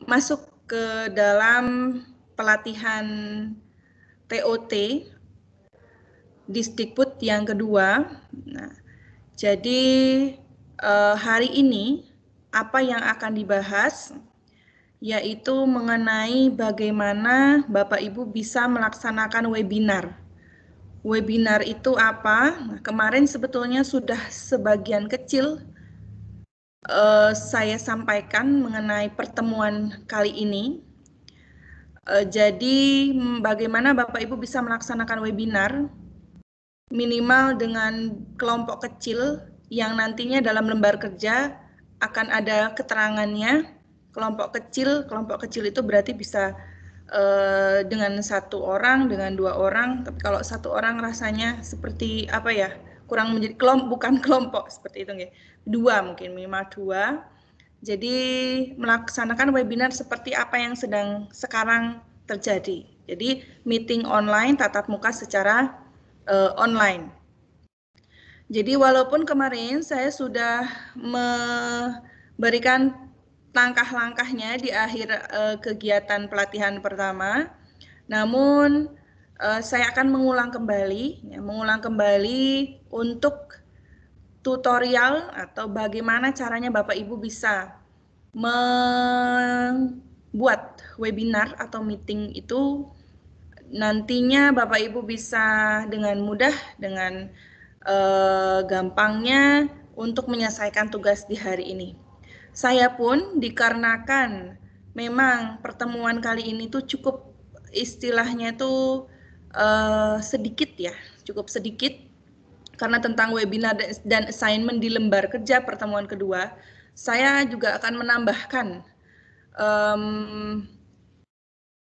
masuk ke dalam pelatihan TOT Disdikbud yang kedua. Nah, jadi hari ini apa yang akan dibahas yaitu mengenai bagaimana Bapak Ibu bisa melaksanakan webinar. Webinar itu apa? Nah, kemarin sebetulnya sudah sebagian kecil saya sampaikan mengenai pertemuan kali ini. Jadi bagaimana Bapak Ibu bisa melaksanakan webinar minimal dengan kelompok kecil yang nantinya dalam lembar kerja akan ada keterangannya. Kelompok kecil itu berarti bisa dengan 1 orang, dengan 2 orang. Tapi kalau 1 orang rasanya seperti apa ya? Kurang menjadi bukan kelompok seperti itu nggih. 2 mungkin minimal 2. Jadi melaksanakan webinar seperti apa yang sedang sekarang terjadi. Jadi meeting online, tatap muka secara online. Jadi walaupun kemarin saya sudah memberikan langkah-langkahnya di akhir kegiatan pelatihan pertama, namun saya akan mengulang kembali untuk tutorial atau bagaimana caranya Bapak Ibu bisa membuat webinar atau meeting itu nantinya Bapak Ibu bisa dengan mudah, dengan gampangnya untuk menyelesaikan tugas di hari ini. Saya pun dikarenakan memang pertemuan kali ini tuh cukup istilahnya tuh sedikit ya, cukup sedikit karena tentang webinar dan assignment di lembar kerja pertemuan kedua, saya juga akan menambahkan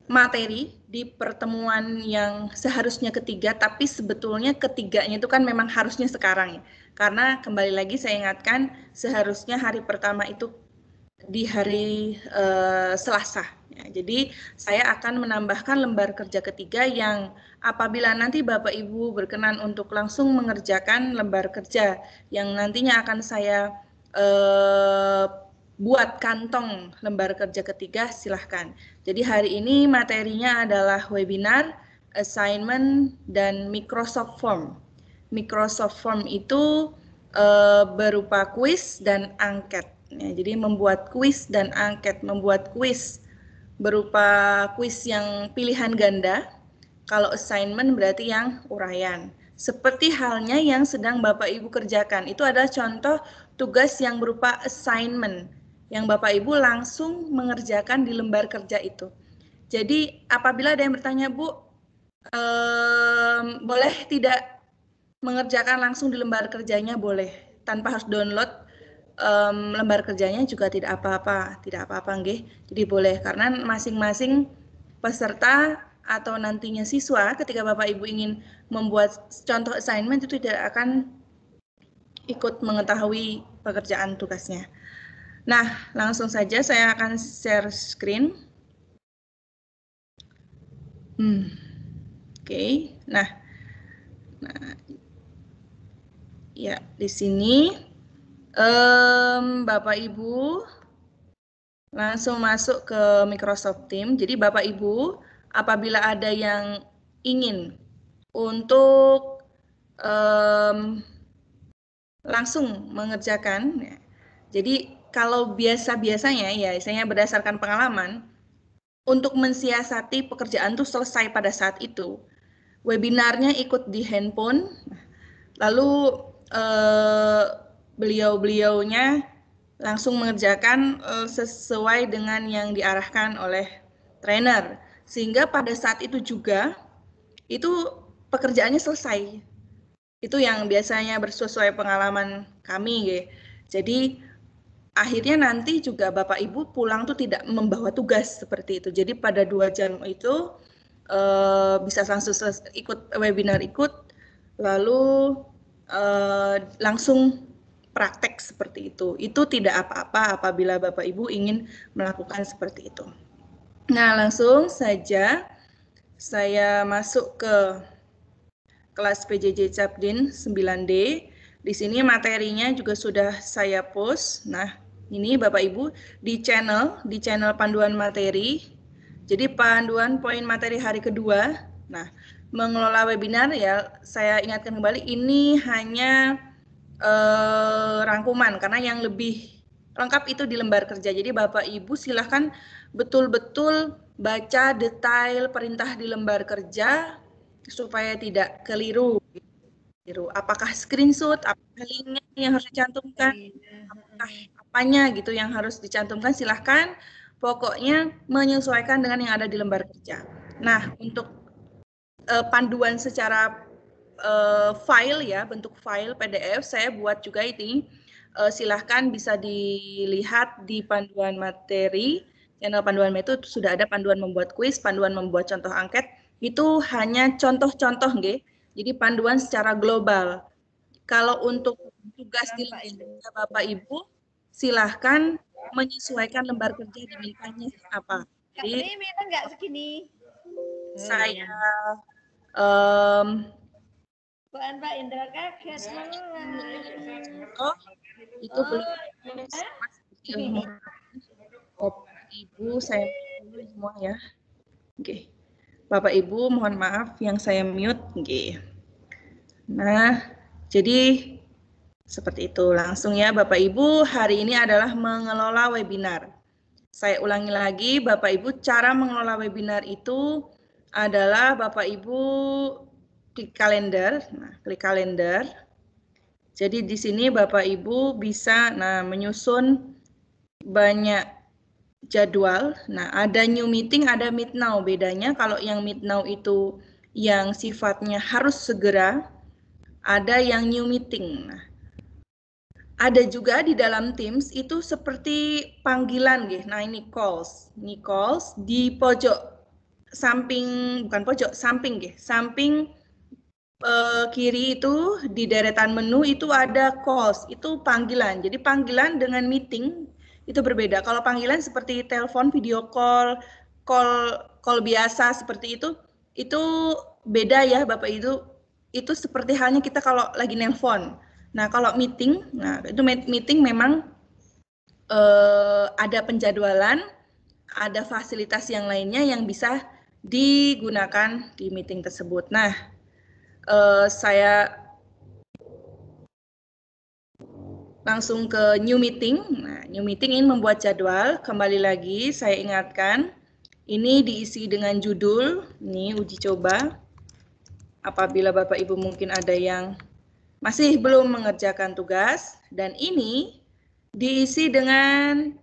materi di pertemuan yang seharusnya ketiga, tapi sebetulnya ketiganya itu kan memang harusnya sekarang ya. Karena kembali lagi saya ingatkan, seharusnya hari pertama itu di hari Selasa. Ya, jadi saya akan menambahkan lembar kerja ketiga yang apabila nanti Bapak Ibu berkenan untuk langsung mengerjakan lembar kerja yang nantinya akan saya buat kantong lembar kerja ketiga, silahkan. Jadi hari ini materinya adalah webinar, assignment, dan Microsoft Form. Microsoft Form itu berupa kuis dan angket. Ya, jadi membuat kuis dan angket, membuat kuis berupa kuis yang pilihan ganda. Kalau assignment berarti yang uraian. Seperti halnya yang sedang Bapak Ibu kerjakan. Itu adalah contoh tugas yang berupa assignment yang Bapak Ibu langsung mengerjakan di lembar kerja itu. Jadi apabila ada yang bertanya, Bu, boleh tidak mengerjakan langsung di lembar kerjanya? Boleh, tanpa harus download lembar kerjanya juga tidak apa-apa, nggih. Jadi boleh, karena masing-masing peserta atau nantinya siswa ketika Bapak Ibu ingin membuat contoh assignment itu tidak akan ikut mengetahui pekerjaan tugasnya. Nah, langsung saja saya akan share screen. Oke. Nah, ya di sini Bapak Ibu langsung masuk ke Microsoft Teams. Jadi Bapak Ibu, apabila ada yang ingin untuk langsung mengerjakan, ya. Jadi kalau biasa-biasanya ya, saya berdasarkan pengalaman, untuk mensiasati pekerjaan itu selesai pada saat itu, webinarnya ikut di handphone, lalu beliau-beliaunya langsung mengerjakan sesuai dengan yang diarahkan oleh trainer, sehingga pada saat itu juga itu pekerjaannya selesai. Itu yang biasanya sesuai pengalaman kami ya. Jadi akhirnya nanti juga Bapak Ibu pulang tuh tidak membawa tugas seperti itu. Jadi pada 2 jam itu bisa langsung ikut webinar lalu langsung praktek seperti itu. Itu tidak apa-apa apabila Bapak Ibu ingin melakukan seperti itu. Nah, langsung saja saya masuk ke kelas PJJ Capdin 9D. Di sini materinya juga sudah saya post. Nah, Ini Bapak Ibu di channel panduan materi. Jadi panduan poin materi hari kedua. Nah, mengelola webinar ya, saya ingatkan kembali ini hanya rangkuman karena yang lebih lengkap itu di lembar kerja. Jadi Bapak Ibu silahkan betul-betul baca detail perintah di lembar kerja supaya tidak keliru. Apakah screenshot, apakah linknya yang harus dicantumkan, apakah apanya gitu yang harus dicantumkan, silahkan. Pokoknya menyesuaikan dengan yang ada di lembar kerja. Nah, untuk panduan secara file ya, bentuk file PDF saya buat juga ini. Silahkan bisa dilihat di panduan materi, channel panduan materi itu sudah ada panduan membuat kuis, panduan membuat contoh angket. Itu hanya contoh-contoh, nggih. Jadi panduan secara global. Kalau untuk tugas di lembar kerja Bapak Ibu, silahkan menyesuaikan lembar kerja dimintanya apa. Jadi nggak segini. saya Bukan Pak Indra kaget. oh itu belum Ibu saya dulu semua ya. Oke. Bapak Ibu mohon maaf yang saya mute. Oke. Nah, jadi seperti itu langsung ya Bapak Ibu, hari ini adalah mengelola webinar. Saya ulangi lagi Bapak Ibu, cara mengelola webinar itu adalah Bapak Ibu klik kalender, nah klik kalender. Jadi di sini Bapak Ibu bisa menyusun banyak jadwal. Nah, ada new meeting, ada meet now. Bedanya kalau yang meet now itu yang sifatnya harus segera, ada yang new meeting. Nah, ada juga di dalam Teams itu seperti panggilan, gitu. Nah, ini calls. Ini calls di pojok samping, bukan pojok, samping, gitu. Samping kiri itu di deretan menu itu ada calls, itu panggilan. Jadi panggilan dengan meeting itu berbeda. Kalau panggilan seperti telepon, video call, call biasa seperti itu beda ya Bapak Ibu. Itu seperti halnya kita kalau lagi nelpon. Nah, kalau meeting, nah itu meeting memang ada penjadwalan, ada fasilitas yang lainnya yang bisa digunakan di meeting tersebut. Nah, saya langsung ke new meeting. Nah, new meeting ini membuat jadwal. Kembali lagi saya ingatkan, ini diisi dengan judul, ini uji coba. Apabila Bapak Ibu mungkin ada yang masih belum mengerjakan tugas, dan ini diisi dengan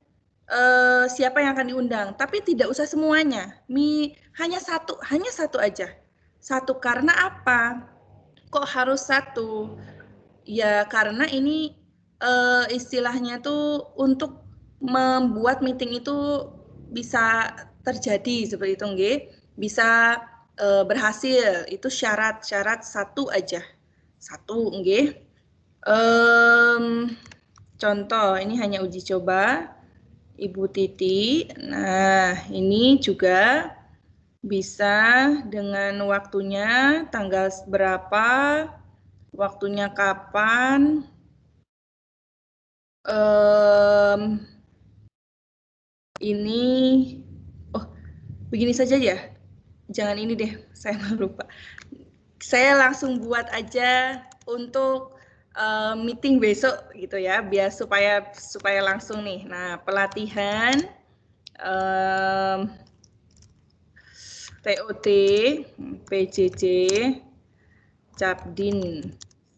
siapa yang akan diundang, tapi tidak usah semuanya. Hanya satu aja. Satu karena apa? Kok harus satu? Ya karena ini istilahnya tuh untuk membuat meeting itu bisa terjadi seperti itu, nggih. Bisa berhasil. Itu syarat satu aja. Satu, nggih. Contoh, ini hanya uji coba Ibu Titi. Nah, ini juga bisa dengan waktunya, tanggal berapa, waktunya kapan, ini, oh begini saja ya, jangan ini deh, saya lupa. Saya langsung buat aja untuk meeting besok gitu ya, biar supaya langsung nih. Nah, pelatihan TOT, PJJ, Capdin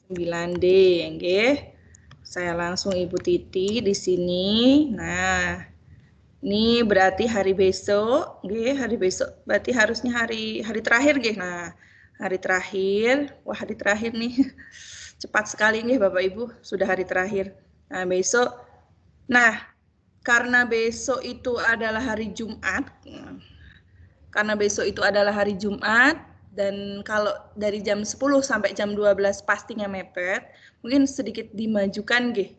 9D, nggih. Saya langsung Ibu Titi di sini. Nah, ini berarti hari besok, nggih, hari besok. Berarti harusnya hari terakhir, nggih. Nah, hari terakhir, wah hari terakhir nih. Cepat sekali nih Bapak Ibu, sudah hari terakhir. Nah, besok. Nah, karena besok itu adalah hari Jumat, dan kalau dari jam 10 sampai jam 12 pastinya mepet, mungkin sedikit dimajukan, nggih.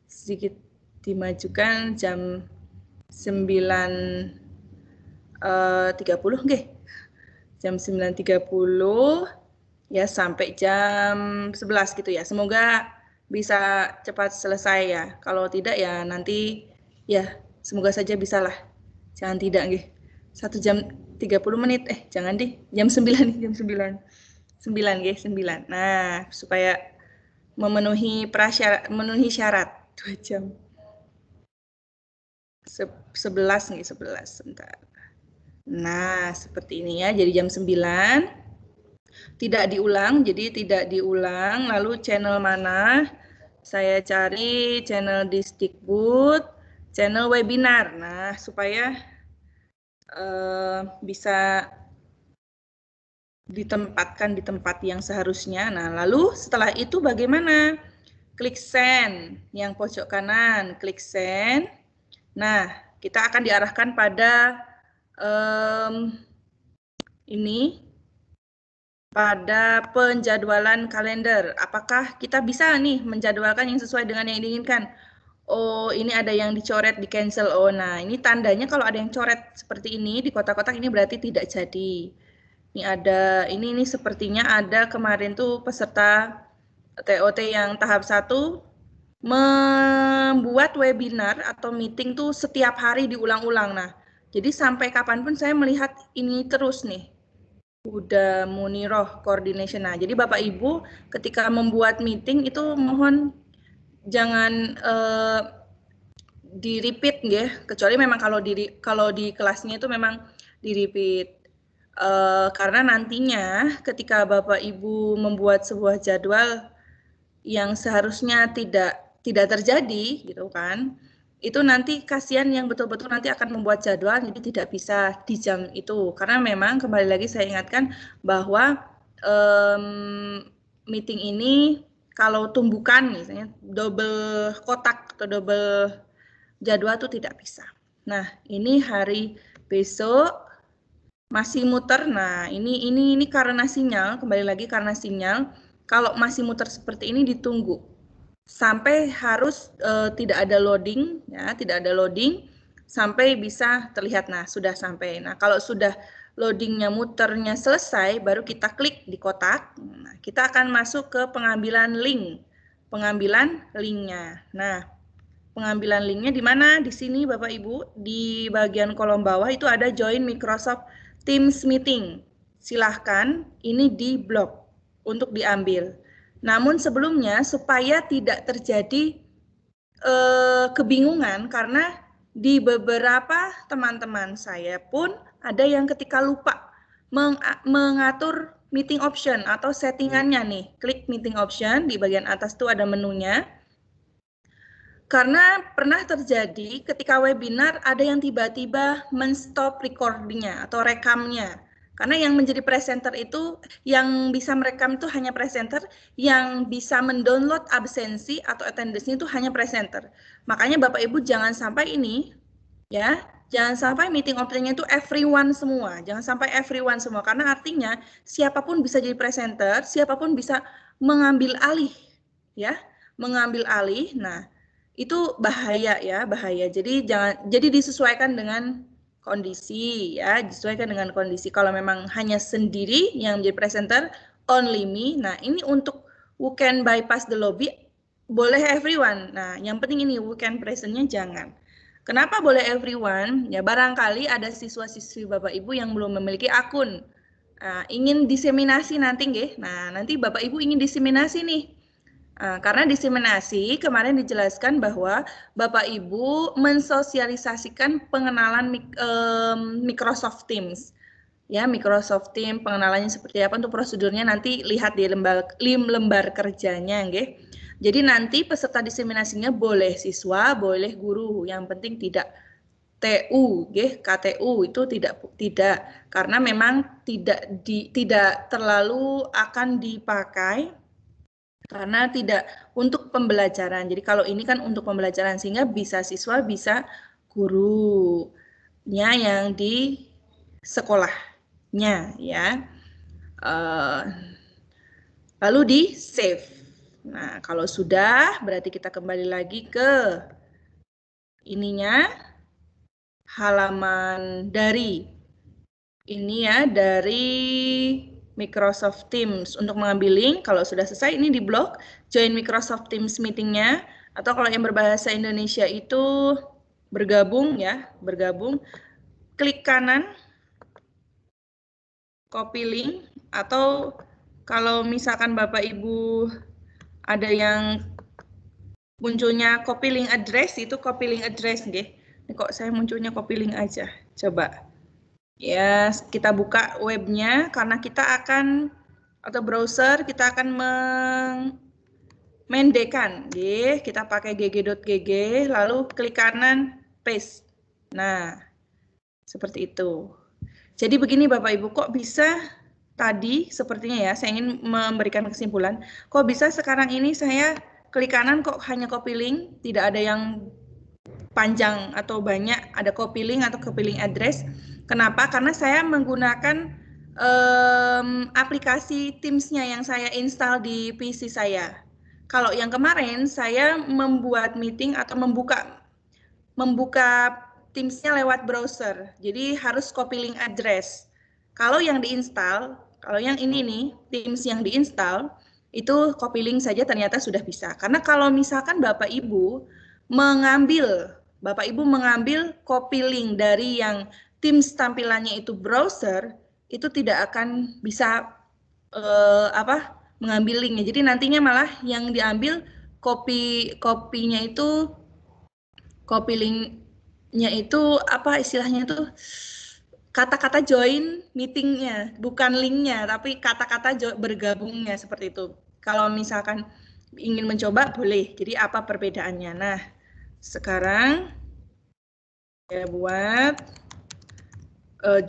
Sedikit dimajukan jam 9.30, nggih. Jam 9.30 ya sampai jam 11 gitu ya. Semoga bisa cepat selesai ya. Kalau tidak ya nanti Ya, semoga saja bisalah. Jangan tidak nggih. 1 jam 30 menit. Jangan deh. Jam 9 nih, jam 9. 9 nggih, 9. Nah, supaya memenuhi syarat 2 jam. 11 nih, 11 sebentar. Nah, seperti ini ya. Jadi jam 9 tidak diulang, jadi tidak diulang. Lalu channel mana? Saya cari channel Disdikbud, channel webinar. Nah, supaya bisa ditempatkan di tempat yang seharusnya. Nah, lalu setelah itu bagaimana? Klik send yang pojok kanan, klik send. Nah, kita akan diarahkan pada ini, pada penjadwalan kalender. Apakah kita bisa nih menjadwalkan yang sesuai dengan yang diinginkan? Oh, ini ada yang dicoret, di cancel. Oh, nah ini tandanya kalau ada yang coret seperti ini di kotak-kotak ini berarti tidak jadi. Ini ada, ini sepertinya ada kemarin tuh peserta TOT yang tahap 1 membuat webinar atau meeting tuh setiap hari diulang-ulang. Nah, jadi sampai kapanpun saya melihat ini terus nih. Udah Muniroh coordination. Nah, jadi Bapak Ibu ketika membuat meeting itu mohon jangan di repeat ya, kecuali memang kalau di kelasnya itu memang di repeat. Karena nantinya ketika Bapak Ibu membuat sebuah jadwal yang seharusnya tidak terjadi gitu kan, itu nanti kasihan yang betul-betul nanti akan membuat jadwal jadi tidak bisa di jam itu. Karena memang kembali lagi saya ingatkan bahwa meeting ini kalau tumbukan misalnya double kotak atau double jadwal itu tidak bisa. Nah, ini hari besok masih muter. Nah, ini karena sinyal, kembali lagi karena sinyal. Kalau masih muter seperti ini ditunggu sampai harus tidak ada loading ya, tidak ada loading sampai bisa terlihat. Nah, sudah sampai. Nah, kalau sudah loadingnya muternya selesai baru kita klik di kotak. Nah, kita akan masuk ke pengambilan link. Pengambilan linknya. Nah, pengambilan linknya di mana? Di sini Bapak Ibu, di bagian kolom bawah itu ada join Microsoft Teams Meeting. Silahkan ini di blok untuk diambil. Namun sebelumnya supaya tidak terjadi kebingungan karena di beberapa teman-teman saya pun ada yang ketika lupa mengatur meeting option atau settingannya nih. Klik meeting option, di bagian atas tuh ada menunya. Karena pernah terjadi ketika webinar ada yang tiba-tiba men-stop recordingnya atau rekamnya. Karena yang menjadi presenter itu, yang bisa merekam itu hanya presenter, yang bisa mendownload absensi atau attendance-nya itu hanya presenter. Makanya Bapak Ibu jangan sampai ini, ya, jangan sampai meeting option-nya itu everyone semua, jangan sampai everyone semua, karena artinya siapapun bisa jadi presenter, siapapun bisa mengambil alih, ya, mengambil alih. Nah, itu bahaya ya, bahaya. Jadi disesuaikan dengan kondisi ya, disesuaikan dengan kondisi. Kalau memang hanya sendiri yang menjadi presenter, only me. Nah, ini untuk who can bypass the lobby, boleh everyone. Nah, yang penting ini who can present-nya jangan. Kenapa boleh everyone? Ya barangkali ada siswa-siswi Bapak Ibu yang belum memiliki akun. Nah, ingin diseminasi nanti nggih. Nah, nanti Bapak Ibu ingin diseminasi nih. Karena diseminasi kemarin dijelaskan bahwa Bapak Ibu mensosialisasikan pengenalan Microsoft Teams. Ya, Microsoft Teams pengenalannya seperti apa untuk prosedurnya nanti lihat di lembar kerjanya nggih. Jadi nanti peserta diseminasinya boleh siswa, boleh guru, yang penting tidak TU, nggih, KTU itu tidak karena memang tidak terlalu akan dipakai karena tidak untuk pembelajaran. Jadi kalau ini kan untuk pembelajaran sehingga bisa siswa bisa gurunya yang di sekolahnya ya. Lalu di save. Nah, kalau sudah berarti kita kembali lagi ke ininya, halaman dari ini ya, dari Microsoft Teams. Untuk mengambil link, kalau sudah selesai ini di blok, join Microsoft Teams meetingnya, atau kalau yang berbahasa Indonesia itu bergabung ya, bergabung, klik kanan, copy link, atau kalau misalkan Bapak Ibu ada yang munculnya copy link address, itu copy link address nggih. Ini kok saya munculnya copy link aja. Coba. Ya, kita buka webnya karena kita akan atau browser kita akan mendekan. Kita pakai gg.gg lalu klik kanan paste. Nah, seperti itu. Jadi begini Bapak Ibu, kok bisa tadi sepertinya ya, saya ingin memberikan kesimpulan, kok bisa sekarang ini saya klik kanan kok hanya copy link, tidak ada yang panjang atau banyak, ada copy link atau copy link address. Kenapa? Karena saya menggunakan aplikasi Teams-nya yang saya install di PC saya. Kalau yang kemarin saya membuat meeting atau membuka Teams-nya lewat browser. Jadi harus copy link address. Kalau yang diinstal, kalau yang ini nih, Teams yang diinstal, itu copy link saja ternyata sudah bisa. Karena kalau misalkan Bapak Ibu mengambil copy link dari yang Teams tampilannya itu browser, itu tidak akan bisa mengambil linknya. Jadi nantinya malah yang diambil kopinya itu copy link-nya itu apa istilahnya tuh kata-kata join meeting-nya, bukan link-nya, tapi kata-kata bergabungnya seperti itu. Kalau misalkan ingin mencoba boleh. Jadi apa perbedaannya? Nah, sekarang saya buat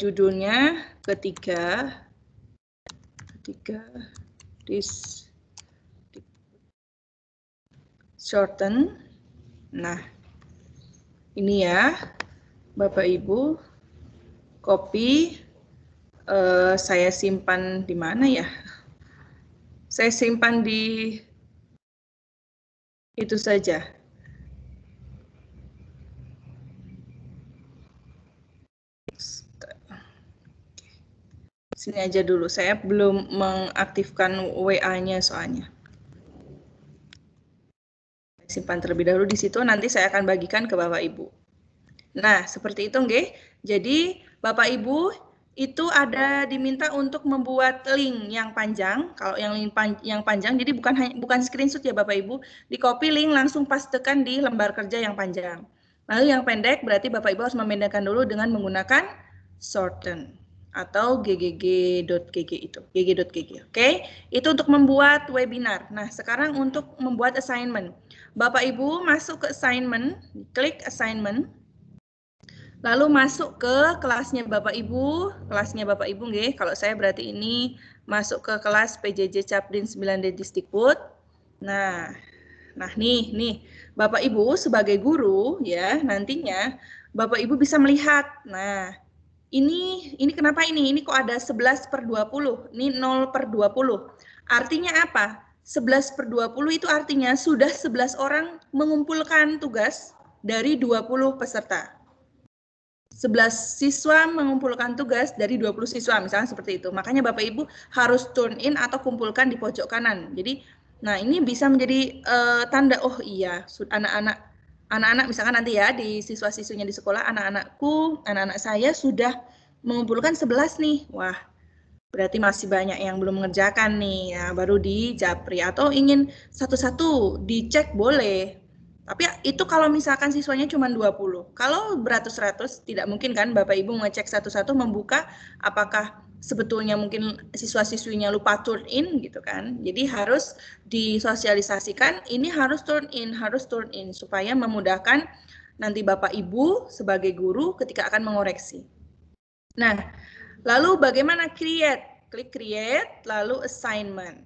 judulnya ketiga this shorten. Nah, ini ya, Bapak Ibu, copy, saya simpan di mana ya? Saya simpan di itu saja. Sini aja dulu, saya belum mengaktifkan WA-nya soalnya. Simpan terlebih dahulu di situ, nanti saya akan bagikan ke Bapak Ibu. Nah, seperti itu nggih. Jadi, Bapak Ibu itu ada diminta untuk membuat link yang panjang. Kalau yang link yang panjang, jadi bukan screenshot ya Bapak Ibu, di copy link langsung pastekan di lembar kerja yang panjang. Lalu yang pendek berarti Bapak Ibu harus membedakan dulu dengan menggunakan shorten atau gg.gg itu, gg.gg. Oke, itu untuk membuat webinar. Nah, sekarang untuk membuat assignment. Bapak Ibu masuk ke assignment, klik assignment. Lalu masuk ke kelasnya Bapak Ibu, nggih. Kalau saya berarti ini masuk ke kelas PJJ Capdin 9D Distikbud. Nah nih Bapak Ibu sebagai guru ya, nantinya Bapak Ibu bisa melihat. Nah, ini kenapa ini kok ada 11/20, ini 0/20. Artinya apa? 11/20 itu artinya sudah 11 orang mengumpulkan tugas dari 20 peserta. 11 siswa mengumpulkan tugas dari 20 siswa, misalnya seperti itu. Makanya Bapak Ibu harus turn in atau kumpulkan di pojok kanan. Jadi, nah ini bisa menjadi tanda, oh iya, anak-anak misalkan nanti ya di siswa-siswinya di sekolah, anak-anak saya sudah mengumpulkan 11 nih. Wah, berarti masih banyak yang belum mengerjakan nih. Nah, baru dijapri atau ingin satu-satu dicek boleh. Tapi itu kalau misalkan siswanya cuma 20. Kalau beratus-ratus, tidak mungkin kan Bapak Ibu ngecek satu-satu membuka apakah sebetulnya mungkin siswa-siswinya lupa turn in gitu kan. Jadi harus disosialisasikan, ini harus turn in supaya memudahkan nanti Bapak Ibu sebagai guru ketika akan mengoreksi. Nah, lalu bagaimana create? Klik create, lalu assignment.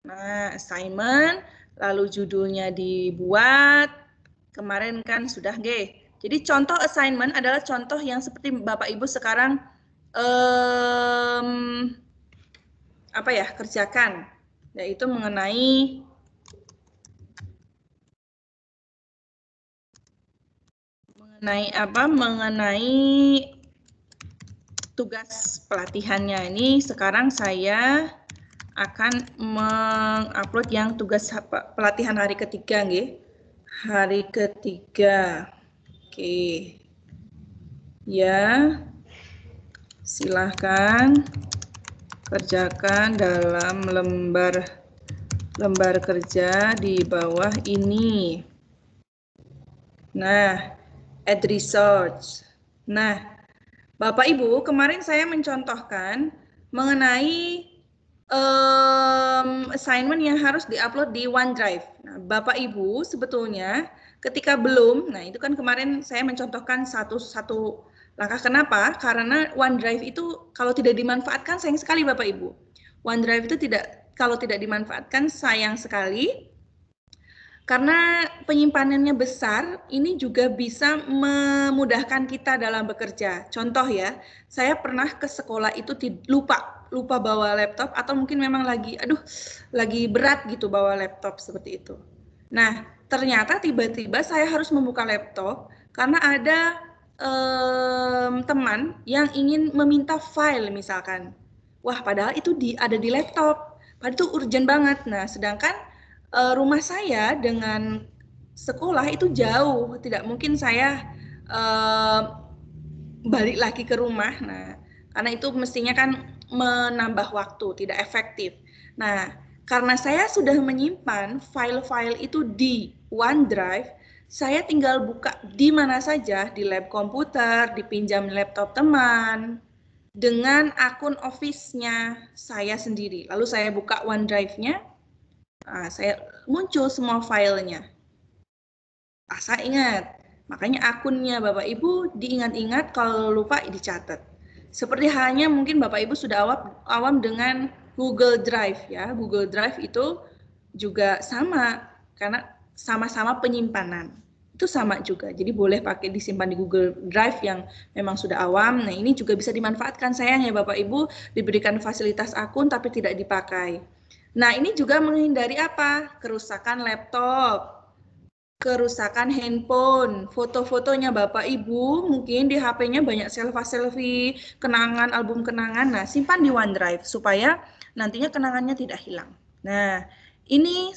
Nah, assignment, lalu judulnya dibuat. Kemarin kan sudah G. Jadi contoh assignment adalah contoh yang seperti Bapak Ibu sekarang kerjakan, yaitu mengenai tugas pelatihannya. Ini sekarang saya akan mengupload yang tugas pelatihan hari ketiga nggih. Hari ketiga. Oke. Ya, silahkan kerjakan dalam lembar kerja di bawah ini. Nah, add research. Nah, Bapak Ibu, kemarin saya mencontohkan mengenai assignment yang harus diupload di OneDrive. Nah, Bapak Ibu sebetulnya ketika belum, nah itu kan kemarin saya mencontohkan satu langkah. Kenapa? Karena OneDrive itu kalau tidak dimanfaatkan sayang sekali Bapak Ibu. OneDrive itu kalau tidak dimanfaatkan sayang sekali. Karena penyimpanannya besar, ini juga bisa memudahkan kita dalam bekerja. Contoh ya, saya pernah ke sekolah itu lupa bawa laptop atau mungkin memang lagi berat gitu bawa laptop seperti itu. Nah, ternyata tiba-tiba saya harus membuka laptop karena ada teman yang ingin meminta file misalkan. Wah, padahal itu ada di laptop. Padahal itu urgent banget. Nah, sedangkan rumah saya dengan sekolah itu jauh, tidak mungkin saya balik lagi ke rumah. Nah, karena itu mestinya kan menambah waktu, tidak efektif. Nah, karena saya sudah menyimpan file-file itu di OneDrive, saya tinggal buka di mana saja, di lab komputer, dipinjam laptop teman, dengan akun Office-nya saya sendiri. Lalu saya buka OneDrive-nya, nah, saya muncul semua filenya. Asal ingat, makanya akunnya Bapak Ibu diingat-ingat, kalau lupa dicatat. Seperti halnya mungkin Bapak Ibu sudah awam dengan Google Drive ya. Google Drive itu juga sama, karena sama-sama penyimpanan. Itu sama juga, jadi boleh pakai disimpan di Google Drive yang memang sudah awam. Nah, ini juga bisa dimanfaatkan sayangnya Bapak Ibu diberikan fasilitas akun tapi tidak dipakai. Nah, ini juga menghindari apa? Kerusakan laptop, kerusakan handphone, foto-fotonya Bapak Ibu, mungkin di HP-nya banyak selfie, kenangan, album kenangan. Nah, simpan di OneDrive supaya nantinya kenangannya tidak hilang. Nah, ini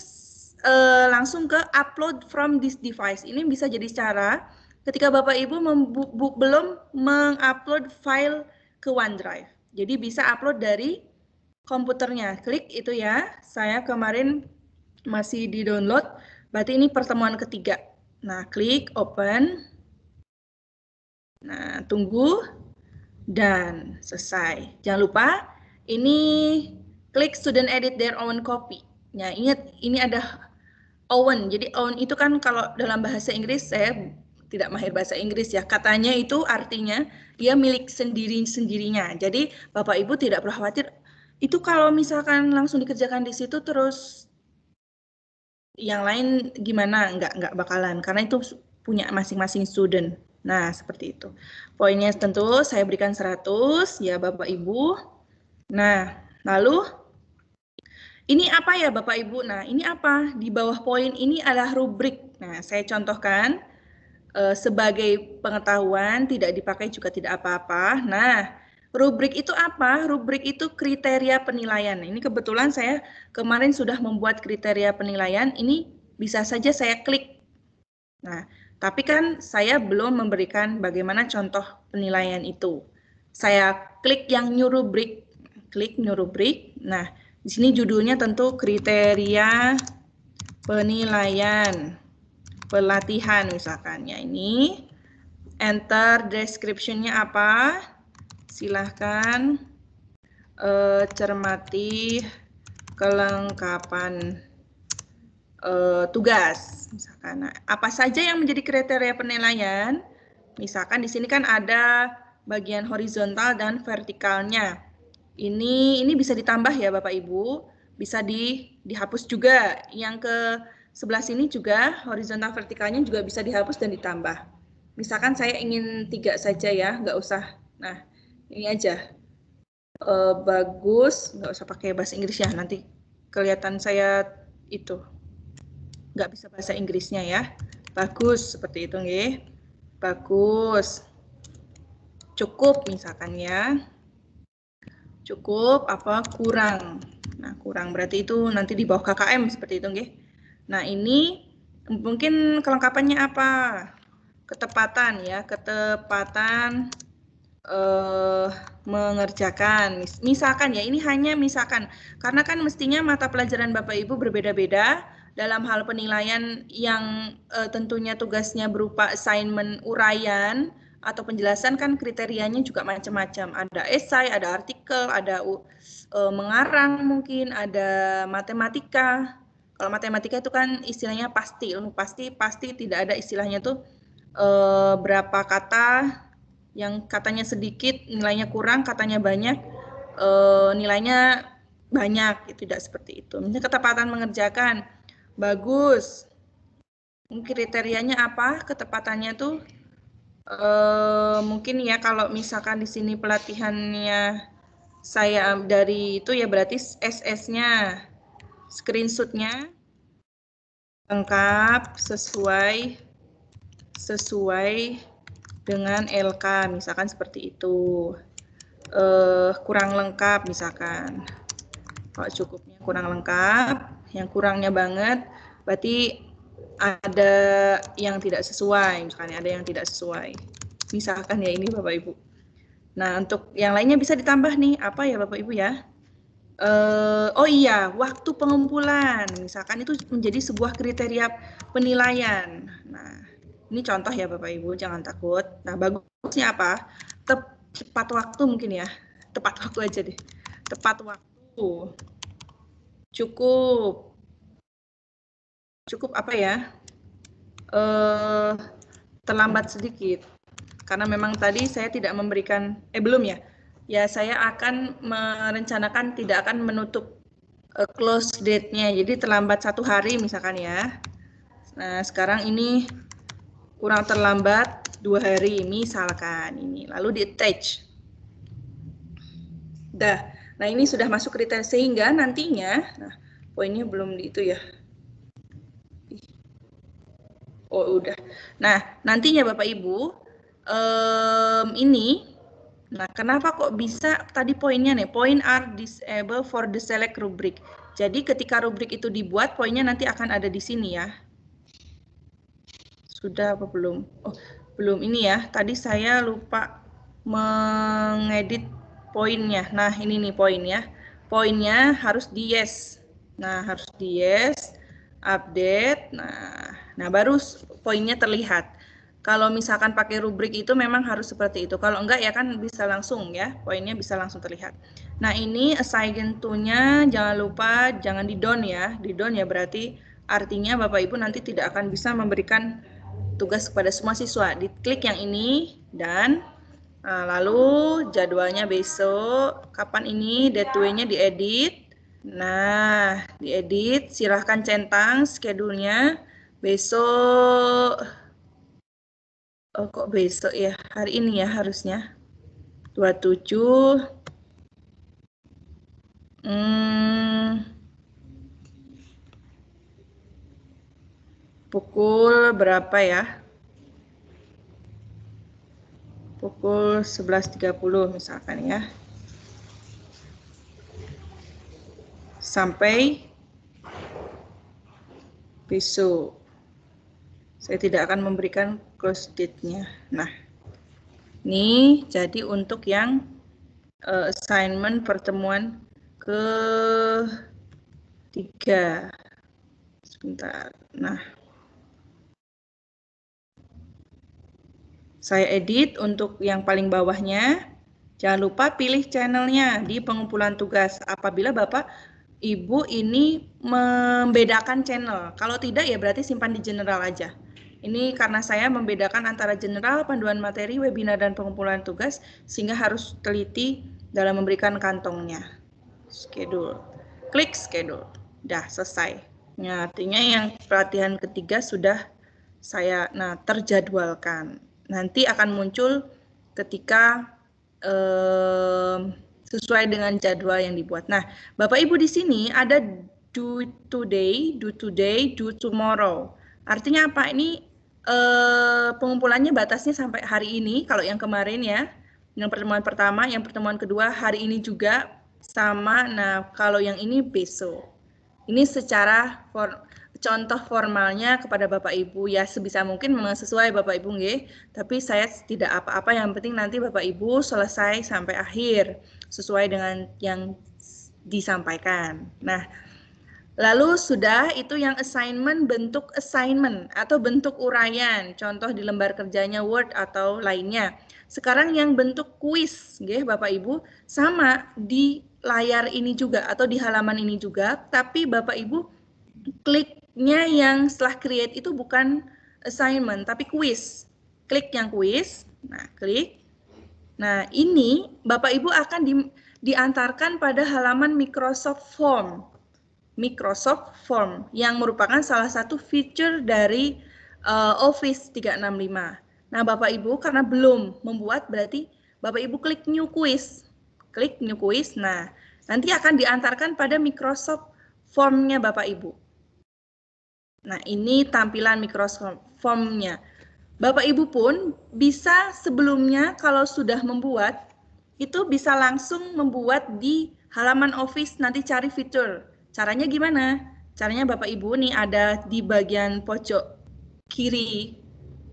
langsung ke upload from this device. Ini bisa jadi cara ketika Bapak Ibu belum mengupload file ke OneDrive. Jadi bisa upload dari komputernya. Klik itu ya. Saya kemarin masih di download. Berarti ini pertemuan ketiga. Nah, klik open. Nah, tunggu dan selesai. Jangan lupa ini klik student edit their own copy. Nah, ingat ini ada own. Jadi own itu kan kalau dalam bahasa Inggris, saya tidak mahir bahasa Inggris ya. Katanya itu artinya dia milik sendirinya. Jadi Bapak Ibu tidak perlu khawatir. Itu kalau misalkan langsung dikerjakan di situ terus yang lain gimana? Nggak bakalan. Karena itu punya masing-masing student. Nah, seperti itu. Poinnya tentu saya berikan 100 ya Bapak Ibu. Nah, lalu ini apa ya Bapak Ibu? Nah, ini apa? Di bawah poin ini adalah rubrik. Nah, saya contohkan sebagai pengetahuan, tidak dipakai juga tidak apa-apa. Nah, rubrik itu apa? Rubrik itu kriteria penilaian. Ini kebetulan saya kemarin sudah membuat kriteria penilaian. Ini bisa saja saya klik. Nah, tapi kan saya belum memberikan bagaimana contoh penilaian itu. Saya klik yang new rubrik. Klik new rubrik. Nah, di sini judulnya tentu kriteria penilaian pelatihan misalkan ya. Ini enter description-nya apa, silahkan cermati kelengkapan tugas misalkan. Nah, apa saja yang menjadi kriteria penilaian? Misalkan di sini kan ada bagian horizontal dan vertikalnya. Ini bisa ditambah ya Bapak Ibu, bisa dihapus juga. Yang ke sebelah sini juga horizontal vertikalnya juga bisa dihapus dan ditambah. Misalkan saya ingin 3 saja ya, nggak usah. Nah, ini aja. Bagus, nggak usah pakai bahasa Inggris ya, nanti kelihatan saya itu nggak bisa bahasa Inggrisnya ya. Bagus, seperti itu nggih. Bagus. Cukup misalkan ya. Cukup apa kurang. Nah, kurang berarti itu nanti di bawah KKM seperti itu nggih. Nah, ini mungkin kelengkapannya apa? ketepatan ya, ketepatan mengerjakan. Misalkan ya, ini hanya misalkan, karena kan mestinya mata pelajaran Bapak Ibu berbeda-beda dalam hal penilaian yang tentunya tugasnya berupa assignment uraian atau penjelasan, kan kriterianya juga macam-macam. Ada esai, ada artikel, ada mengarang mungkin, ada matematika. Kalau matematika itu kan istilahnya pasti, pasti tidak ada istilahnya tuh berapa kata yang katanya sedikit nilainya kurang, katanya banyak nilainya banyak, tidak seperti itu. Misalnya ketepatan mengerjakan bagus, kriterianya apa ketepatannya tuh mungkin ya, kalau misalkan di sini pelatihannya saya dari itu ya berarti SS-nya, screenshot-nya lengkap sesuai dengan LK, misalkan seperti itu. Kurang lengkap misalkan, kalau cukupnya kurang lengkap, yang kurangnya banget berarti ada yang tidak sesuai, misalkan ada yang tidak sesuai, misalkan ya ini Bapak Ibu. Nah, untuk yang lainnya bisa ditambah nih, apa ya Bapak Ibu ya? Oh iya, waktu pengumpulan, misalkan itu menjadi sebuah kriteria penilaian. Nah, ini contoh ya Bapak Ibu, jangan takut. Nah, bagusnya apa? Tepat waktu mungkin ya. Tepat waktu aja deh. Tepat waktu. Cukup apa ya? Terlambat sedikit. Karena memang tadi saya tidak memberikan, belum ya. Ya, saya akan merencanakan tidak akan menutup close date-nya. Jadi terlambat 1 hari misalkan ya. Nah, sekarang ini kurang terlambat 2 hari misalkan ini. Lalu di attach. Dah. Nah, ini sudah masuk kriteria sehingga nantinya, nah, poinnya belum di itu ya. Oh, udah. Nah, nantinya Bapak Ibu, ini, nah kenapa kok bisa tadi poinnya nih, point are disabled for the select rubric. Jadi ketika rubrik itu dibuat, poinnya nanti akan ada di sini ya. Sudah apa belum? Oh, belum ini ya. Tadi saya lupa mengedit poinnya. Nah, ini nih poinnya. Poinnya harus di yes. Nah, harus di yes, update. Nah baru poinnya terlihat. Kalau misalkan pakai rubrik itu memang harus seperti itu. Kalau enggak ya kan bisa langsung ya, poinnya bisa langsung terlihat. Nah, ini assign to-nya jangan lupa jangan di down ya. Di down ya berarti artinya Bapak Ibu nanti tidak akan bisa memberikan tugas kepada semua siswa. Diklik yang ini dan lalu jadwalnya besok, kapan ini, date-nya diedit. Nah, diedit, silahkan centang schedule-nya. Besok, oh kok besok ya, hari ini ya harusnya. 27. Pukul berapa ya? Pukul 11.30 misalkan ya. Sampai besok. Saya tidak akan memberikan close date-nya. Nah, ini jadi untuk yang assignment pertemuan ke-3. Sebentar. Nah, saya edit untuk yang paling bawahnya. Jangan lupa pilih channelnya di pengumpulan tugas. Apabila Bapak Ibu ini membedakan channel. Kalau tidak ya berarti simpan di general aja. Ini karena saya membedakan antara general, panduan materi, webinar, dan pengumpulan tugas, sehingga harus teliti dalam memberikan kantongnya. Schedule. Klik schedule. Dah selesai. Nah, artinya yang pelatihan ketiga sudah saya terjadwalkan. Nanti akan muncul ketika sesuai dengan jadwal yang dibuat. Nah, Bapak Ibu di sini ada do today, do tomorrow. Artinya apa? Ini pengumpulannya batasnya sampai hari ini. Kalau yang kemarin ya, yang pertemuan pertama, yang pertemuan kedua hari ini juga sama. Nah, kalau yang ini besok. Ini secara contoh formalnya kepada Bapak Ibu ya sebisa mungkin memang sesuai Bapak Ibu nggih, tapi saya tidak apa-apa, yang penting nanti Bapak Ibu selesai sampai akhir sesuai dengan yang disampaikan. Nah, lalu sudah itu yang assignment, bentuk assignment atau bentuk uraian, contoh di lembar kerjanya Word atau lainnya. Sekarang yang bentuk kuis, nggih Bapak Ibu, sama di layar ini juga atau di halaman ini juga, tapi Bapak Ibu kliknya yang setelah create itu bukan assignment tapi quiz. Klik yang quiz. Nah, klik. Nah, ini Bapak Ibu akan diantarkan pada halaman Microsoft Form. Microsoft Form yang merupakan salah satu feature dari Office 365. Nah, Bapak Ibu karena belum membuat berarti Bapak Ibu klik new quiz. Klik new quiz. Nah, nanti akan diantarkan pada Microsoft Form-nya Bapak Ibu. Nah, ini tampilan Microsoft Form-nya. Bapak Ibu pun bisa sebelumnya kalau sudah membuat, itu bisa langsung membuat di halaman Office, nanti cari fitur. Caranya gimana? Caranya Bapak Ibu nih ada di bagian pojok kiri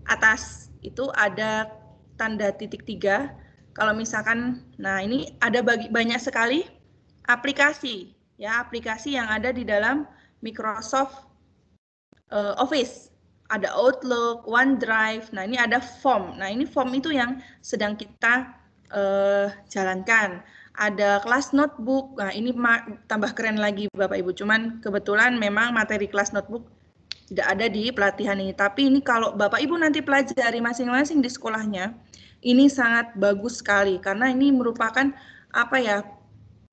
atas, itu ada tanda titik 3. Kalau misalkan, nah ini ada banyak sekali aplikasi, ya aplikasi yang ada di dalam Microsoft Office, ada Outlook, OneDrive. Nah, ini ada form. Nah, ini form itu yang sedang kita jalankan. Ada kelas notebook. Nah, ini tambah keren lagi Bapak Ibu. Cuman kebetulan memang materi kelas notebook tidak ada di pelatihan ini. Tapi ini kalau Bapak Ibu nanti pelajari masing-masing di sekolahnya, ini sangat bagus sekali karena ini merupakan apa ya?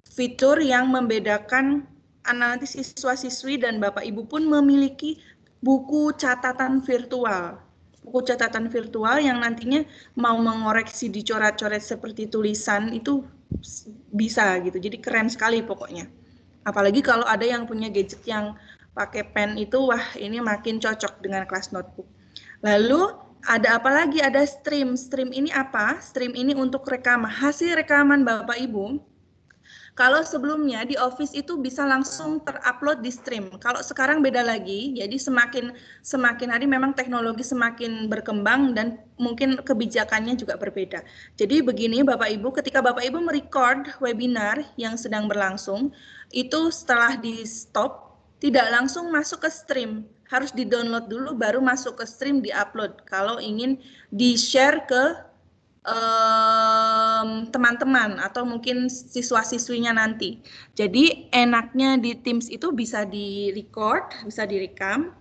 Fitur yang membedakan nanti siswa-siswi dan Bapak Ibu pun memiliki buku catatan virtual. Buku catatan virtual yang nantinya mau mengoreksi dicoret-coret seperti tulisan itu bisa gitu. Jadi keren sekali pokoknya. Apalagi kalau ada yang punya gadget yang pakai pen itu, wah ini makin cocok dengan kelas notebook. Lalu ada apa lagi? Ada stream. Stream ini apa? Stream ini untuk rekaman. Hasil rekaman Bapak Ibu. Kalau sebelumnya di Office itu bisa langsung terupload di stream. Kalau sekarang beda lagi, jadi semakin hari memang teknologi semakin berkembang dan mungkin kebijakannya juga berbeda. Jadi begini Bapak Ibu, ketika Bapak Ibu merecord webinar yang sedang berlangsung, itu setelah di stop, tidak langsung masuk ke stream. Harus di-download dulu baru masuk ke stream, di-upload. Kalau ingin di-share ke teman-teman atau mungkin siswa-siswinya nanti. Jadi enaknya di Teams itu bisa di-record, bisa direkam,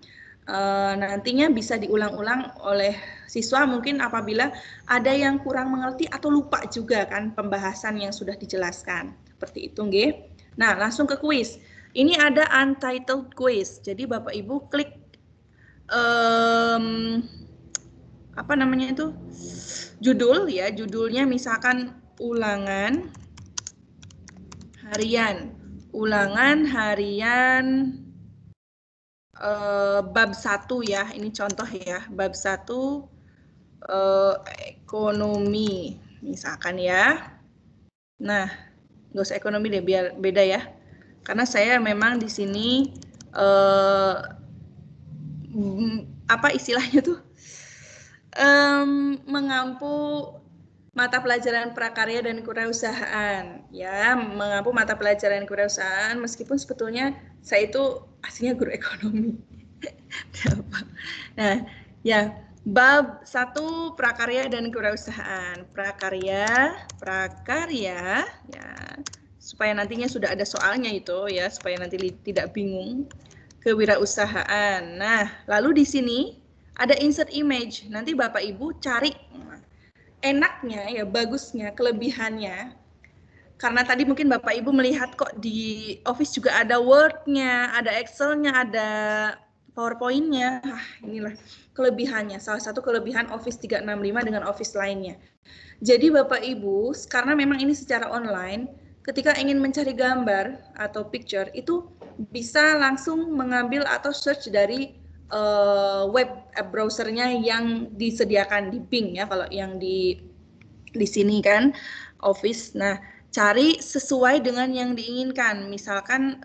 nantinya bisa diulang-ulang oleh siswa mungkin apabila ada yang kurang mengerti atau lupa juga kan pembahasan yang sudah dijelaskan. Seperti itu, nggih. Nah, langsung ke kuis. Ini ada untitled quiz. Jadi Bapak Ibu klik apa namanya itu? Judul ya, judulnya misalkan ulangan harian bab 1 ya, ini contoh ya, bab 1 ekonomi misalkan ya. Nah, nggak usah ekonomi deh, biar beda ya, karena saya memang di sini apa istilahnya tuh, mengampu mata pelajaran prakarya dan kewirausahaan, ya, mengampu mata pelajaran kewirausahaan meskipun sebetulnya saya itu aslinya guru ekonomi. Nah, ya, bab 1 prakarya dan kewirausahaan. Prakarya, ya, supaya nantinya sudah ada soalnya itu ya, supaya nanti tidak bingung. Kewirausahaan. Nah, lalu di sini ada insert image. Nanti Bapak Ibu cari enaknya ya, bagusnya, kelebihannya. Karena tadi mungkin Bapak Ibu melihat kok di Office juga ada Word-nya, ada Excel-nya, ada PowerPoint-nya. Inilah kelebihannya. Salah satu kelebihan Office 365 dengan Office lainnya. Jadi Bapak Ibu, karena memang ini secara online, ketika ingin mencari gambar atau picture itu bisa langsung mengambil atau search dari web browsernya yang disediakan di Bing ya, kalau yang di sini kan Office. Nah, cari sesuai dengan yang diinginkan. Misalkan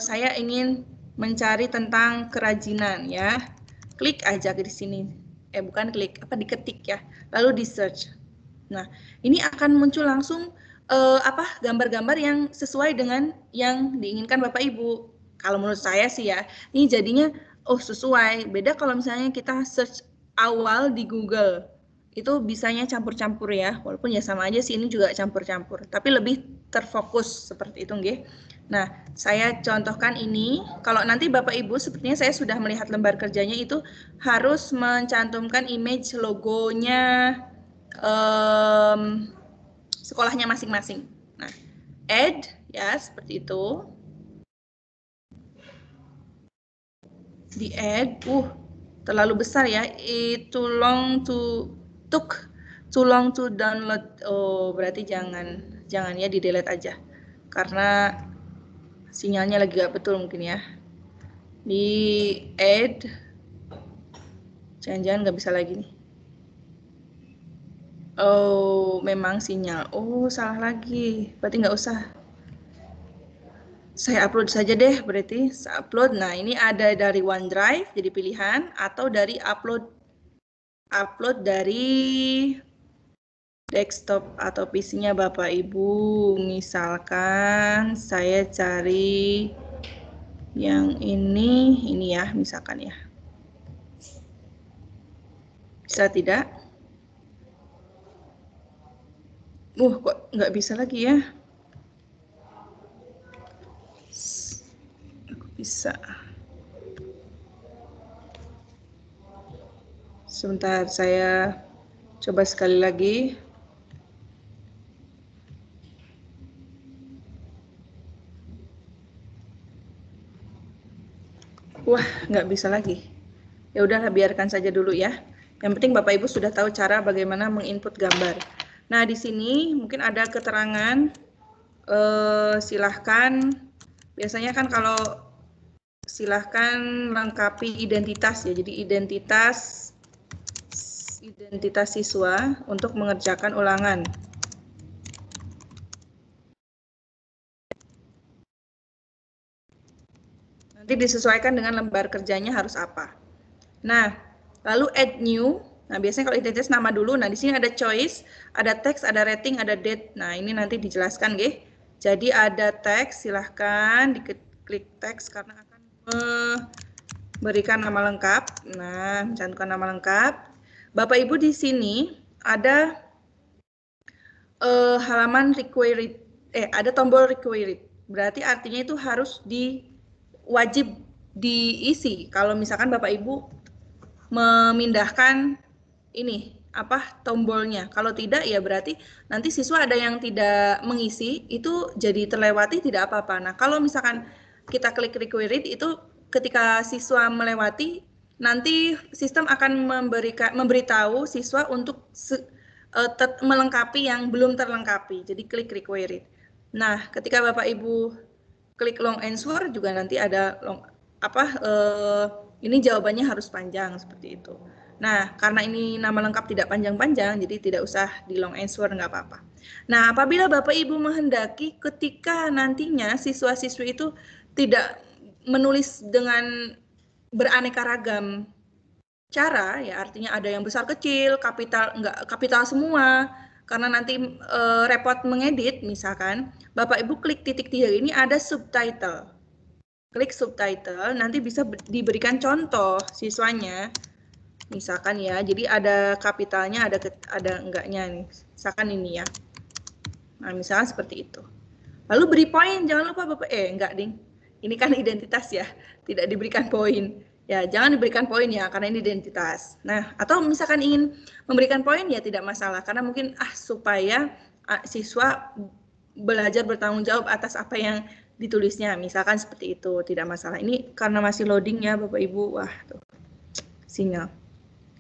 saya ingin mencari tentang kerajinan ya. Klik aja di sini. Bukan klik, diketik ya. Lalu di search. Nah, ini akan muncul langsung gambar-gambar yang sesuai dengan yang diinginkan Bapak Ibu. Kalau menurut saya sih ya, ini jadinya sesuai. Beda kalau misalnya kita search awal di Google. Itu bisanya campur-campur ya, walaupun ya sama aja sih, ini juga campur-campur, tapi lebih terfokus seperti itu nggih. Nah, saya contohkan ini. Kalau nanti Bapak Ibu, sepertinya saya sudah melihat lembar kerjanya itu harus mencantumkan image logonya sekolahnya masing-masing. Nah, add ya seperti itu. Di add, terlalu besar ya. Too long to download. Oh, berarti jangan ya, di delete aja. Karena sinyalnya lagi gak betul mungkin ya. Di add, jangan-jangan nggak bisa lagi nih. Oh, memang sinyal. Oh, salah lagi. Berarti nggak usah. Saya upload saja deh, berarti saya upload. Nah, ini ada dari OneDrive, jadi pilihan, atau dari upload dari desktop atau PC-nya Bapak Ibu. Misalkan saya cari yang ini ya, misalkan ya. Bisa tidak? Kok nggak bisa lagi ya? Bisa. Sebentar, saya coba sekali lagi. Wah, nggak bisa lagi. Ya udahlah, biarkan saja dulu ya. Yang penting Bapak Ibu sudah tahu cara bagaimana menginput gambar. Nah, di sini mungkin ada keterangan. Silahkan, biasanya kan kalau silahkan lengkapi identitas ya. Jadi identitas siswa untuk mengerjakan ulangan. Nanti disesuaikan dengan lembar kerjanya harus apa. Nah, lalu add new. Nah, biasanya kalau identitas nama dulu. Nah, di sini ada choice, ada text, ada rating, ada date. Nah, ini nanti dijelaskan, nggih. Jadi ada teks, silahkan diklik teks karena akan memberikan nama lengkap. Nah, mencantumkan nama lengkap. Bapak Ibu di sini ada halaman required, ada tombol required. Berarti artinya itu harus wajib diisi. Kalau misalkan Bapak Ibu memindahkan ini tombolnya. Kalau tidak ya berarti nanti siswa ada yang tidak mengisi, itu jadi terlewati, tidak apa-apa. Nah, kalau misalkan kita klik required, itu ketika siswa melewati, nanti sistem akan memberitahu siswa untuk melengkapi yang belum terlengkapi. Jadi klik required. Nah, ketika Bapak Ibu klik long answer juga nanti ada ini jawabannya harus panjang seperti itu. Nah, karena ini nama lengkap tidak panjang-panjang, jadi tidak usah di long answer, nggak apa-apa. Nah, apabila Bapak Ibu menghendaki ketika nantinya siswa-siswi itu tidak menulis dengan beraneka ragam cara, ya artinya ada yang besar kecil, kapital semua, karena nanti repot mengedit, misalkan, Bapak Ibu klik titik 3 ini ada subtitle. Klik subtitle, nanti bisa diberikan contoh siswanya. Misalkan ya, jadi ada kapitalnya, ada enggaknya nih. Misalkan ini ya. Nah, misalkan seperti itu. Lalu beri poin, jangan lupa Bapak, enggak ding. Ini kan identitas ya, tidak diberikan poin. Ya, jangan diberikan poin ya, karena ini identitas. Nah, atau misalkan ingin memberikan poin ya tidak masalah, karena mungkin supaya siswa belajar bertanggung jawab atas apa yang ditulisnya, misalkan seperti itu, tidak masalah. Ini karena masih loading ya Bapak Ibu, wah tuh sinyal.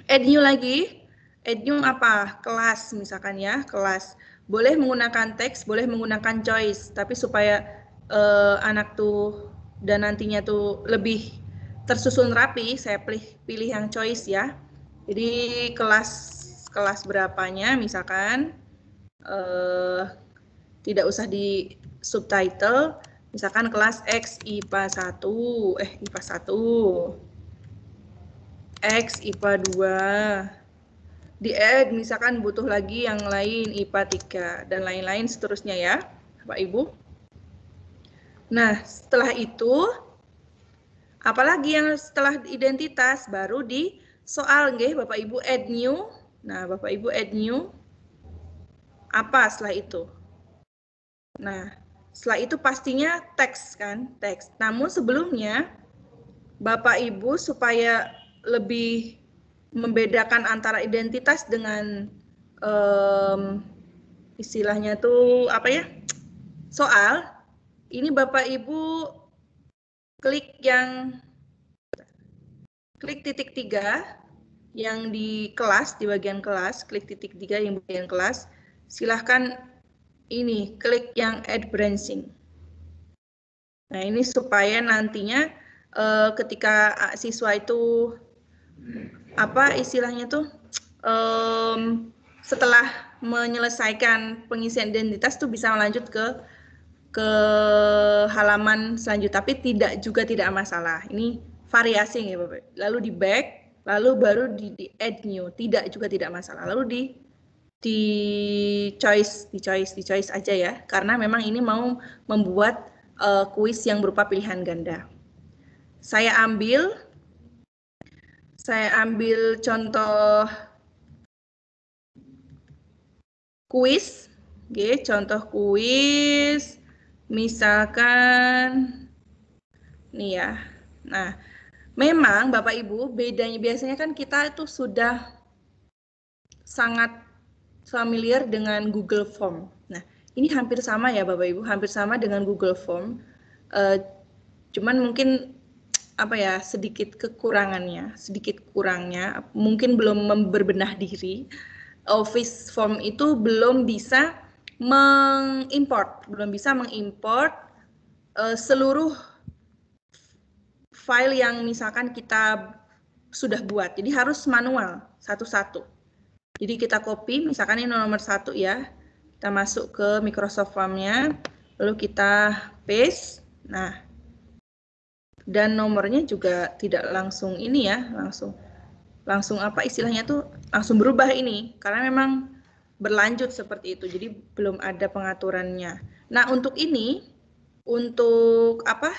Add new lagi, add new apa? Kelas misalkan ya, kelas. Boleh menggunakan teks, boleh menggunakan choice, tapi supaya anak tuh dan nantinya tuh lebih tersusun rapi, saya pilih yang choice ya. Jadi kelas berapanya misalkan tidak usah di subtitle, Misalkan kelas X IPA 1, IPA 1, X IPA 2, di-add misalkan butuh lagi yang lain IPA 3, dan lain-lain seterusnya ya, Bapak Ibu. Nah, setelah itu, apalagi yang setelah identitas, baru di soal, nggih, Bapak Ibu add new. Nah, Bapak Ibu add new, apa setelah itu? Nah, setelah itu pastinya teks kan, teks. Namun sebelumnya, Bapak Ibu supaya lebih membedakan antara identitas dengan istilahnya tuh apa ya, soal, ini Bapak Ibu klik titik 3 yang di kelas, di bagian kelas, klik titik 3 yang bagian kelas, silahkan ini klik yang add branching. Nah, ini supaya nantinya ketika siswa itu apa istilahnya tuh setelah menyelesaikan pengisian identitas tuh bisa lanjut ke halaman selanjutnya, tapi tidak masalah. Ini variasi ya Bapak. Lalu di back, lalu baru di add new, tidak masalah. Lalu di choice aja ya, karena memang ini mau membuat kuis yang berupa pilihan ganda. Saya ambil contoh kuis, oke, contoh kuis, misalkan nih ya. Nah, memang Bapak Ibu bedanya biasanya kan kita itu sudah sangat familiar dengan Google Form. Nah, ini hampir sama ya Bapak Ibu, hampir sama dengan Google Form. Cuman mungkin apa ya, sedikit kurangnya, mungkin belum berbenah diri. Office Form itu belum bisa mengimport seluruh file yang misalkan kita sudah buat. Jadi harus manual satu-satu. Jadi kita copy, misalkan ini nomor 1 ya, kita masuk ke Microsoft Form-nya, lalu kita paste. Nah, dan nomornya juga tidak langsung ini ya, langsung apa istilahnya tuh langsung berubah ini, karena memang berlanjut seperti itu, jadi belum ada pengaturannya. Nah, untuk ini, untuk apa?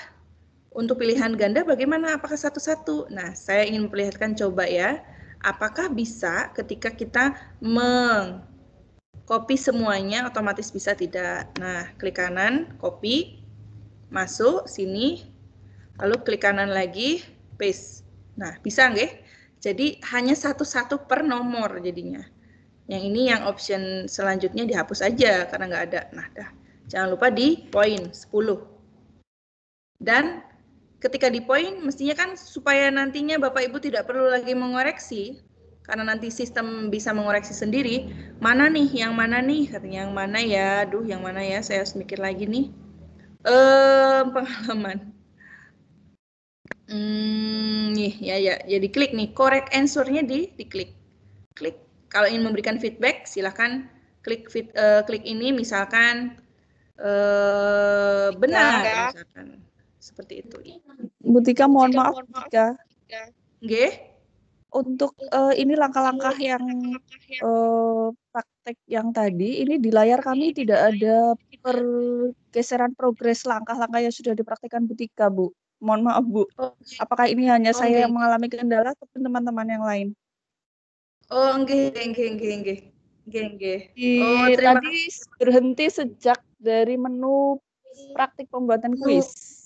Untuk pilihan ganda bagaimana? Apakah satu-satu? Nah, saya ingin memperlihatkan coba ya. Apakah bisa ketika kita mengcopy semuanya otomatis bisa tidak? Nah, klik kanan, copy, masuk sini, lalu klik kanan lagi, paste. Nah, bisa nggih? Jadi hanya satu-satu per nomor jadinya. Yang ini yang option selanjutnya dihapus aja karena nggak ada. Nah, dah. Jangan lupa di poin 10. Dan ketika di poin, mestinya kan supaya nantinya Bapak Ibu tidak perlu lagi mengoreksi, karena nanti sistem bisa mengoreksi sendiri, mana nih, yang mana nih, katanya yang mana ya, aduh yang mana ya, saya harus mikir lagi nih. Pengalaman. Nih, ya, jadi klik nih, correct answer-nya diklik. Klik, kalau ingin memberikan feedback, silahkan klik ini, misalkan benar, misalkan. Seperti itu. Bu Tika, mohon maaf, Tika. Nggih. Untuk ini langkah-langkah yang praktek yang tadi, ini di layar kami tidak ada pergeseran progres langkah-langkah yang sudah dipraktikkan Bu Tika, Bu. Mohon maaf, Bu. Apakah ini hanya saya yang mengalami kendala atau teman-teman yang lain? Oh, nggih. Oh, tadi berhenti sejak dari menu praktik pembuatan kuis.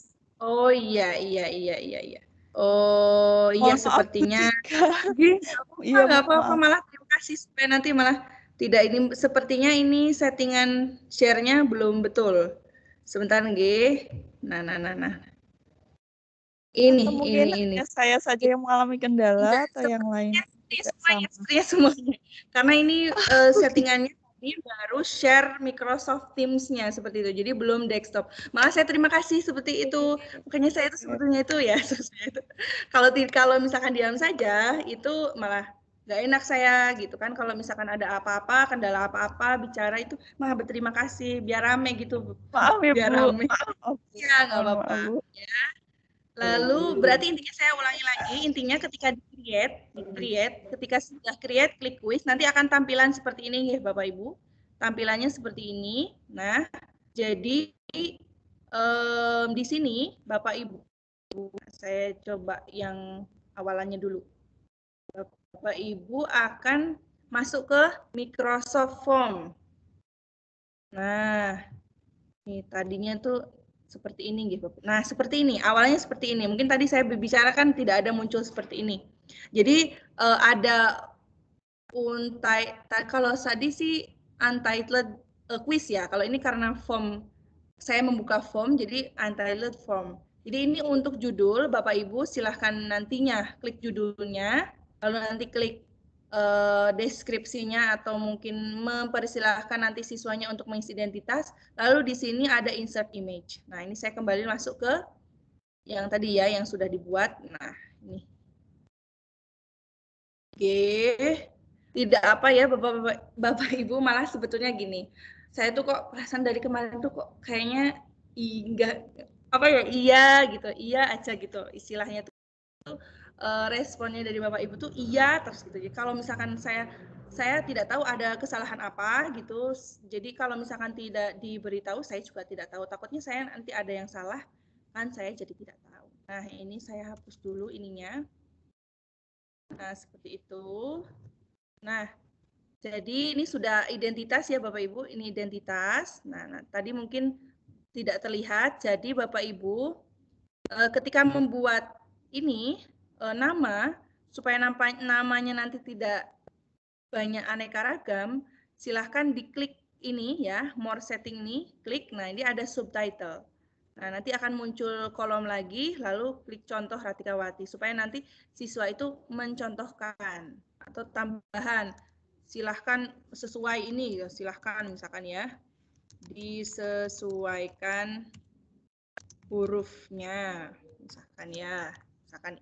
Oh iya. Oh iya, sepertinya. Iya, nggak apa-apa, malah terima kasih supaya nanti malah tidak ini, sepertinya ini settingan share-nya belum betul. Sebentar nggih. Nah. Ini. Saya saja yang mengalami kendala atau yang lain? Semuanya. Karena ini settingannya ini baru share Microsoft Teams-nya seperti itu, jadi belum desktop. Malah saya terima kasih seperti itu. Makanya saya itu sebetulnya itu ya. Kalau misalkan diam saja itu malah nggak enak saya gitu kan, kalau misalkan ada apa-apa, kendala apa-apa, bicara itu malah berterima kasih, biar rame gitu, Maaf ya, biar Bu. rame. Oke, Iya, nggak mohon apa-apa. maaf, Bu. Ya. Lalu berarti intinya saya ulangi lagi, intinya ketika di-create, ketika sudah create, klik quiz, nanti akan tampilan seperti ini ya Bapak Ibu. Tampilannya seperti ini. Nah, jadi di sini Bapak Ibu, saya coba yang awalannya dulu. Bapak Ibu akan masuk ke Microsoft Form. Nah, ini tadinya tuh seperti ini gitu. Nah, seperti ini. Awalnya seperti ini. Mungkin tadi saya berbicara kan tidak ada muncul seperti ini. Jadi ada kalau tadi sih untitled quiz ya. Kalau ini karena form, saya membuka form, jadi untitled form. Jadi ini untuk judul, Bapak Ibu silahkan nantinya klik judulnya, lalu nanti klik deskripsinya atau mungkin mempersilahkan nanti siswanya untuk mengisi identitas. Lalu di sini ada insert image. Nah, ini saya kembali masuk ke yang tadi ya, yang sudah dibuat. Nah, ini. Oke. Tidak apa ya Bapak Ibu, malah sebetulnya gini. Saya tuh kok perasaan dari kemarin tuh kok kayaknya enggak apa ya, iya gitu, iya aja gitu istilahnya tuh. Responnya dari Bapak Ibu tuh iya terus gitu. Jadi kalau misalkan saya tidak tahu ada kesalahan apa gitu. Jadi kalau misalkan tidak diberitahu, saya juga tidak tahu. Takutnya saya nanti ada yang salah, kan saya jadi tidak tahu. Nah, ini saya hapus dulu ininya. Nah, seperti itu. Nah, jadi ini sudah identitas ya Bapak Ibu, ini identitas. Nah, tadi mungkin tidak terlihat. Jadi Bapak Ibu ketika membuat ini nama, supaya namanya nanti tidak banyak aneka ragam, silahkan diklik ini ya, more setting ini, klik. Nah, ini ada subtitle. Nah, nanti akan muncul kolom lagi, lalu klik contoh Ratikawati, supaya nanti siswa itu mencontohkan atau tambahan. Silahkan sesuai ini, silahkan misalkan ya, disesuaikan hurufnya, misalkan ya, misalkan.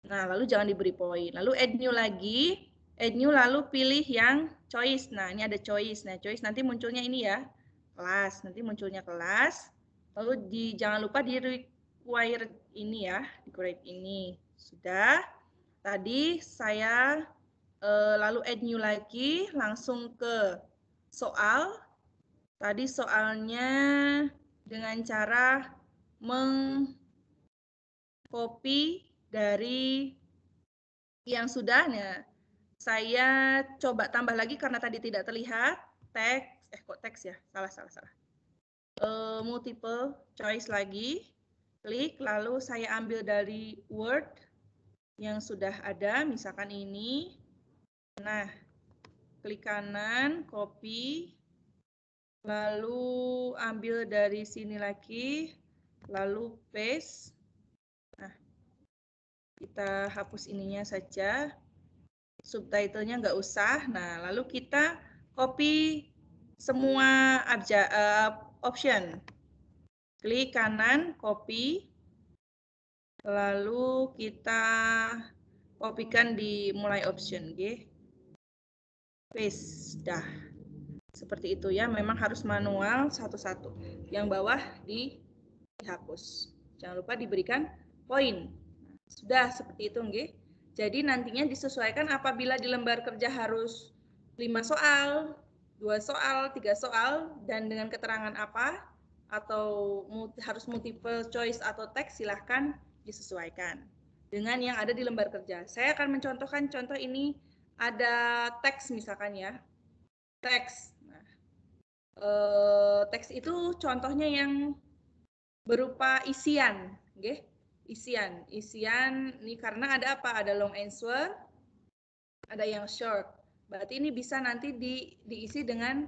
Nah, lalu jangan diberi poin. Lalu add new lagi, add new lalu pilih yang choice. Nah, ini ada choice. Nah, choice nanti munculnya ini ya, kelas. Nanti munculnya kelas. Lalu jangan lupa di required ini ya, required ini. Sudah. Tadi saya lalu add new lagi, langsung ke soal. Tadi soalnya dengan cara mengcopy dari yang sudah. Nah, saya coba tambah lagi karena tadi tidak terlihat. Teks, kok teks ya? Salah. Multiple choice lagi. Klik, lalu saya ambil dari Word yang sudah ada, misalkan ini. Nah, klik kanan, copy, lalu ambil dari sini lagi, lalu paste. Nah, kita hapus ininya saja, subtitlenya nggak usah. Nah, lalu kita copy semua option. Klik kanan, copy, lalu kita kopikan di mulai option, oke? Paste, dah. Seperti itu ya, memang harus manual satu-satu. Yang bawah dihapus. Jangan lupa diberikan poin. Sudah seperti itu, nggih. Jadi nantinya disesuaikan apabila di lembar kerja harus 5 soal, 2 soal, 3 soal, dan dengan keterangan apa, atau harus multiple choice atau teks, silahkan disesuaikan dengan yang ada di lembar kerja. Saya akan mencontohkan contoh ini, ada teks misalkan ya, teks. Nah, teks itu contohnya yang berupa isian, okay? Isian ini karena ada apa? Ada long answer, ada yang short. Berarti ini bisa nanti diisi dengan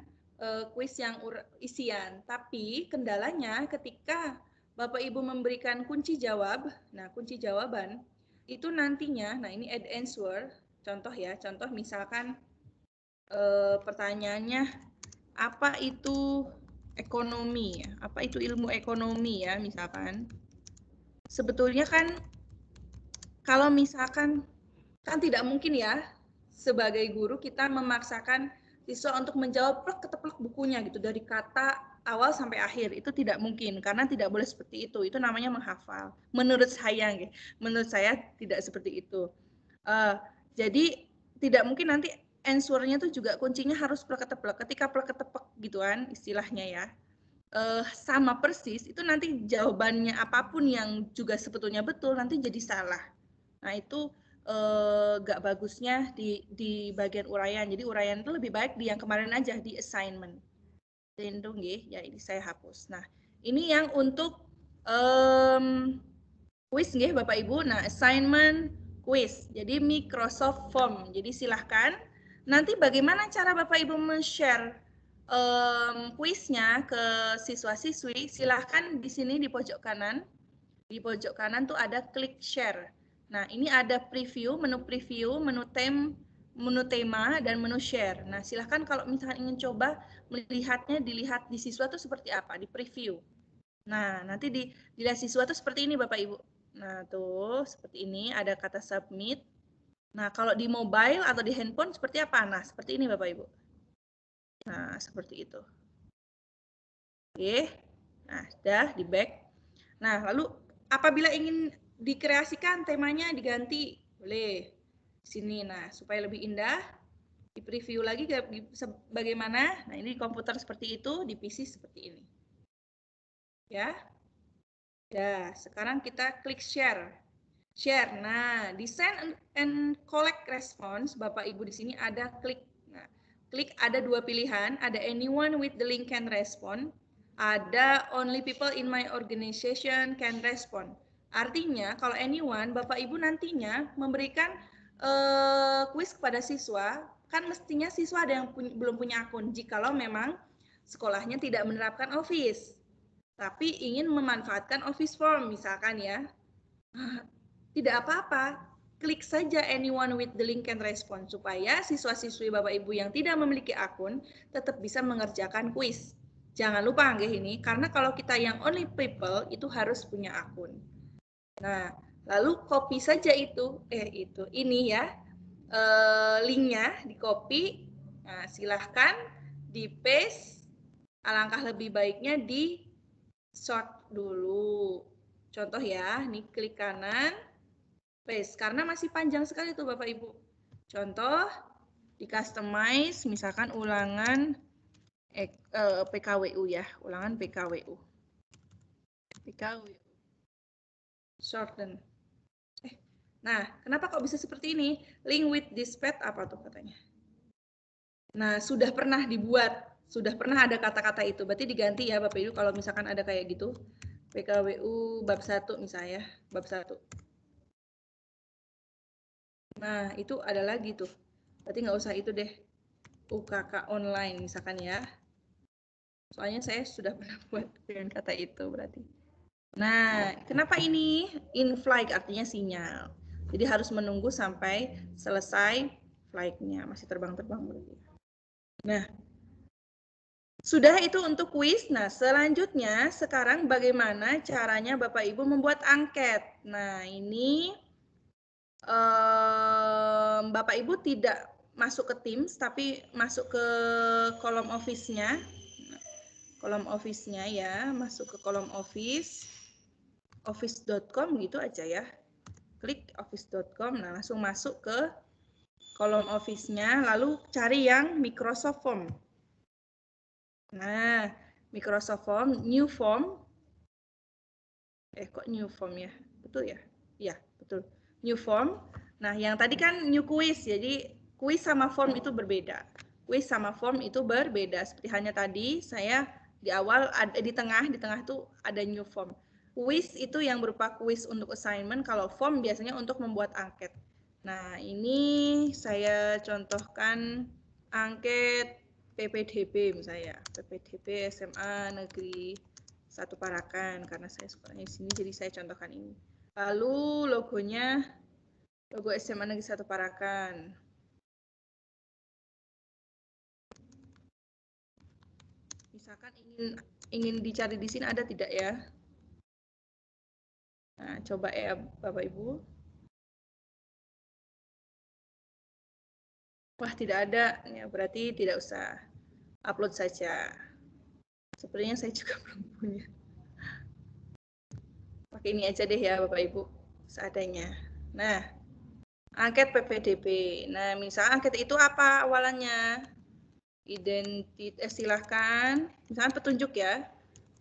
kuis yang isian. Tapi kendalanya ketika Bapak Ibu memberikan kunci jawab, nah kunci jawaban itu nantinya, nah ini add answer, contoh ya, contoh misalkan pertanyaannya apa itu ekonomi, apa itu ilmu ekonomi ya misalkan. Sebetulnya kan kalau misalkan kan tidak mungkin ya sebagai guru kita memaksakan siswa untuk menjawab plek-keteplek bukunya gitu dari kata awal sampai akhir. Itu tidak mungkin karena tidak boleh seperti itu. Itu namanya menghafal. Menurut saya, menurut saya tidak seperti itu. Jadi tidak mungkin nanti answer-nya tuh juga kuncinya harus plek-keteplek. Ketika plek-keteplek gitu kan istilahnya ya. Sama persis itu nanti jawabannya apapun yang juga sebetulnya betul nanti jadi salah. Nah itu gak bagusnya di bagian uraian. Jadi uraian itu lebih baik di yang kemarin aja di assignment. Lindung ya ini saya hapus. Nah ini yang untuk quiz nggih Bapak Ibu. Nah assignment quiz. Jadi Microsoft Form. Jadi silahkan. Nanti bagaimana cara Bapak Ibu men-share kuisnya ke siswa-siswi? Silahkan di sini di pojok kanan. Di pojok kanan tuh ada klik share. Nah, ini ada preview, menu tema, dan menu share. Nah, silahkan kalau misalkan ingin coba melihatnya, dilihat di siswa tuh seperti apa, di preview. Nah, nanti dilihat siswa tuh seperti ini Bapak Ibu. Nah, tuh seperti ini, ada kata submit. Nah, kalau di mobile atau di handphone seperti apa? Nah, seperti ini Bapak Ibu. Nah, seperti itu. Oke, nah sudah di back. Nah, lalu apabila ingin dikreasikan temanya diganti, boleh di sini. Nah, supaya lebih indah, di preview lagi bagaimana. Nah, ini di komputer seperti itu, di PC seperti ini. Ya. Ya, sekarang kita klik share. Share. Nah, di send and collect response, Bapak Ibu di sini ada klik. Nah, klik ada dua pilihan, ada anyone with the link can respond, ada only people in my organization can respond. Artinya, kalau anyone, Bapak Ibu nantinya memberikan kuis kepada siswa, kan mestinya siswa ada yang belum punya akun, jikalau memang sekolahnya tidak menerapkan Office, tapi ingin memanfaatkan Office Form, misalkan ya. Tidak apa-apa, klik saja anyone with the link can respond supaya siswa-siswi Bapak Ibu yang tidak memiliki akun tetap bisa mengerjakan kuis. Jangan lupa nggih ini, karena kalau kita yang only people itu harus punya akun. Nah, lalu copy saja ini ya, linknya di copy. Nah, silahkan di paste. Alangkah lebih baiknya di short dulu. Contoh ya, nih klik kanan, paste. Karena masih panjang sekali tuh Bapak Ibu. Contoh, di customize, misalkan ulangan PKWU ya, ulangan PKWU. PKWU. Shorten. Nah, kenapa kok bisa seperti ini? Link with this pad apa tuh katanya? Nah, sudah pernah dibuat, sudah pernah ada kata-kata itu. Berarti diganti ya Bapak Ibu kalau misalkan ada kayak gitu. PKWU bab 1 misalnya, bab 1. Nah, itu ada lagi tuh. Berarti nggak usah itu deh. UKK online misalkan ya. Soalnya saya sudah pernah buat dengan kata itu berarti. Nah, kenapa ini in flight artinya sinyal. Jadi harus menunggu sampai selesai flight-nya. Masih terbang-terbang berarti. Nah, sudah itu untuk kuis. Nah, selanjutnya sekarang bagaimana caranya Bapak Ibu membuat angket. Nah, ini Bapak Ibu tidak masuk ke Teams, tapi masuk ke kolom Office-nya. Kolom Office-nya ya, masuk ke kolom Office. Office.com gitu aja ya. Klik office.com, nah langsung masuk ke kolom Office-nya, lalu cari yang Microsoft Form. Nah, Microsoft Form, New Form. Kok New Form ya? Betul ya? Iya, betul. New Form. Nah, yang tadi kan New Quiz, jadi quiz sama form itu berbeda. Quiz sama form itu berbeda. Seperti hanya tadi saya di awal ada di tengah tuh ada New Form. Quiz itu yang berupa quiz untuk assignment, kalau form biasanya untuk membuat angket. Nah, ini saya contohkan angket PPDB misalnya, PPDB SMA Negeri 1 Parakan, karena saya sukanya di sini, jadi saya contohkan ini. Lalu logonya, logo SMA Negeri 1 Parakan. Misalkan ingin dicari di sini ada tidak ya? Nah, coba ya Bapak Ibu. Wah, tidak ada, ya berarti tidak usah upload saja. Sepertinya saya juga belum punya. Pakai ini aja deh ya Bapak Ibu, seadanya. Nah, angket PPDB. Nah, misalnya angket itu apa awalannya? Silahkan, misalnya petunjuk ya.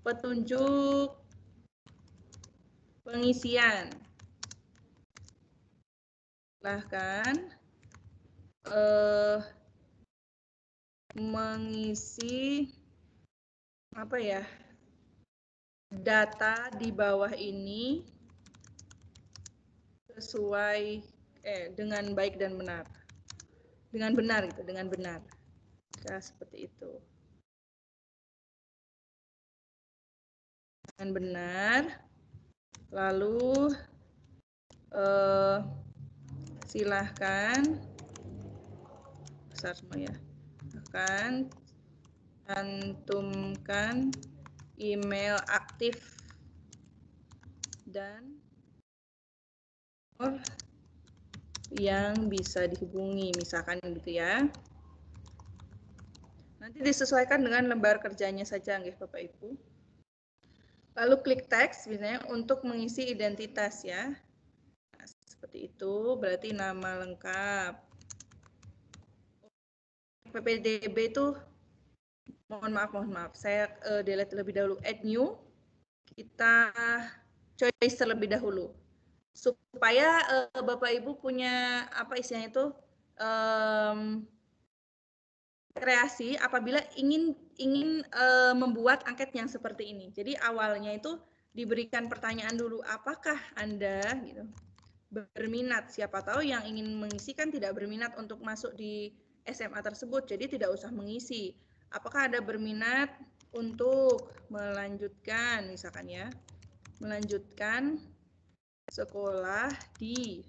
Petunjuk pengisian. Silahkan mengisi apa ya? Data di bawah ini sesuai dengan baik dan benar. Dengan benar gitu, dengan benar. Ya, seperti itu. Dengan benar. Lalu silahkan besar semua ya. Akan cantumkan email aktif dan nomor yang bisa dihubungi, misalkan gitu ya. Nanti disesuaikan dengan lembar kerjanya saja, nggih Bapak Ibu. Lalu klik teks, misalnya untuk mengisi identitas ya. Nah, seperti itu, berarti nama lengkap. PPDB itu, mohon maaf, saya delete terlebih dahulu. Add new, kita choice terlebih dahulu. Supaya Bapak Ibu punya apa istilahnya itu kreasi apabila ingin membuat angket yang seperti ini. Jadi awalnya itu diberikan pertanyaan dulu, apakah Anda gitu berminat? Siapa tahu yang ingin mengisi kan tidak berminat untuk masuk di SMA tersebut, jadi tidak usah mengisi. Apakah Anda berminat untuk melanjutkan, misalkan ya, melanjutkan sekolah di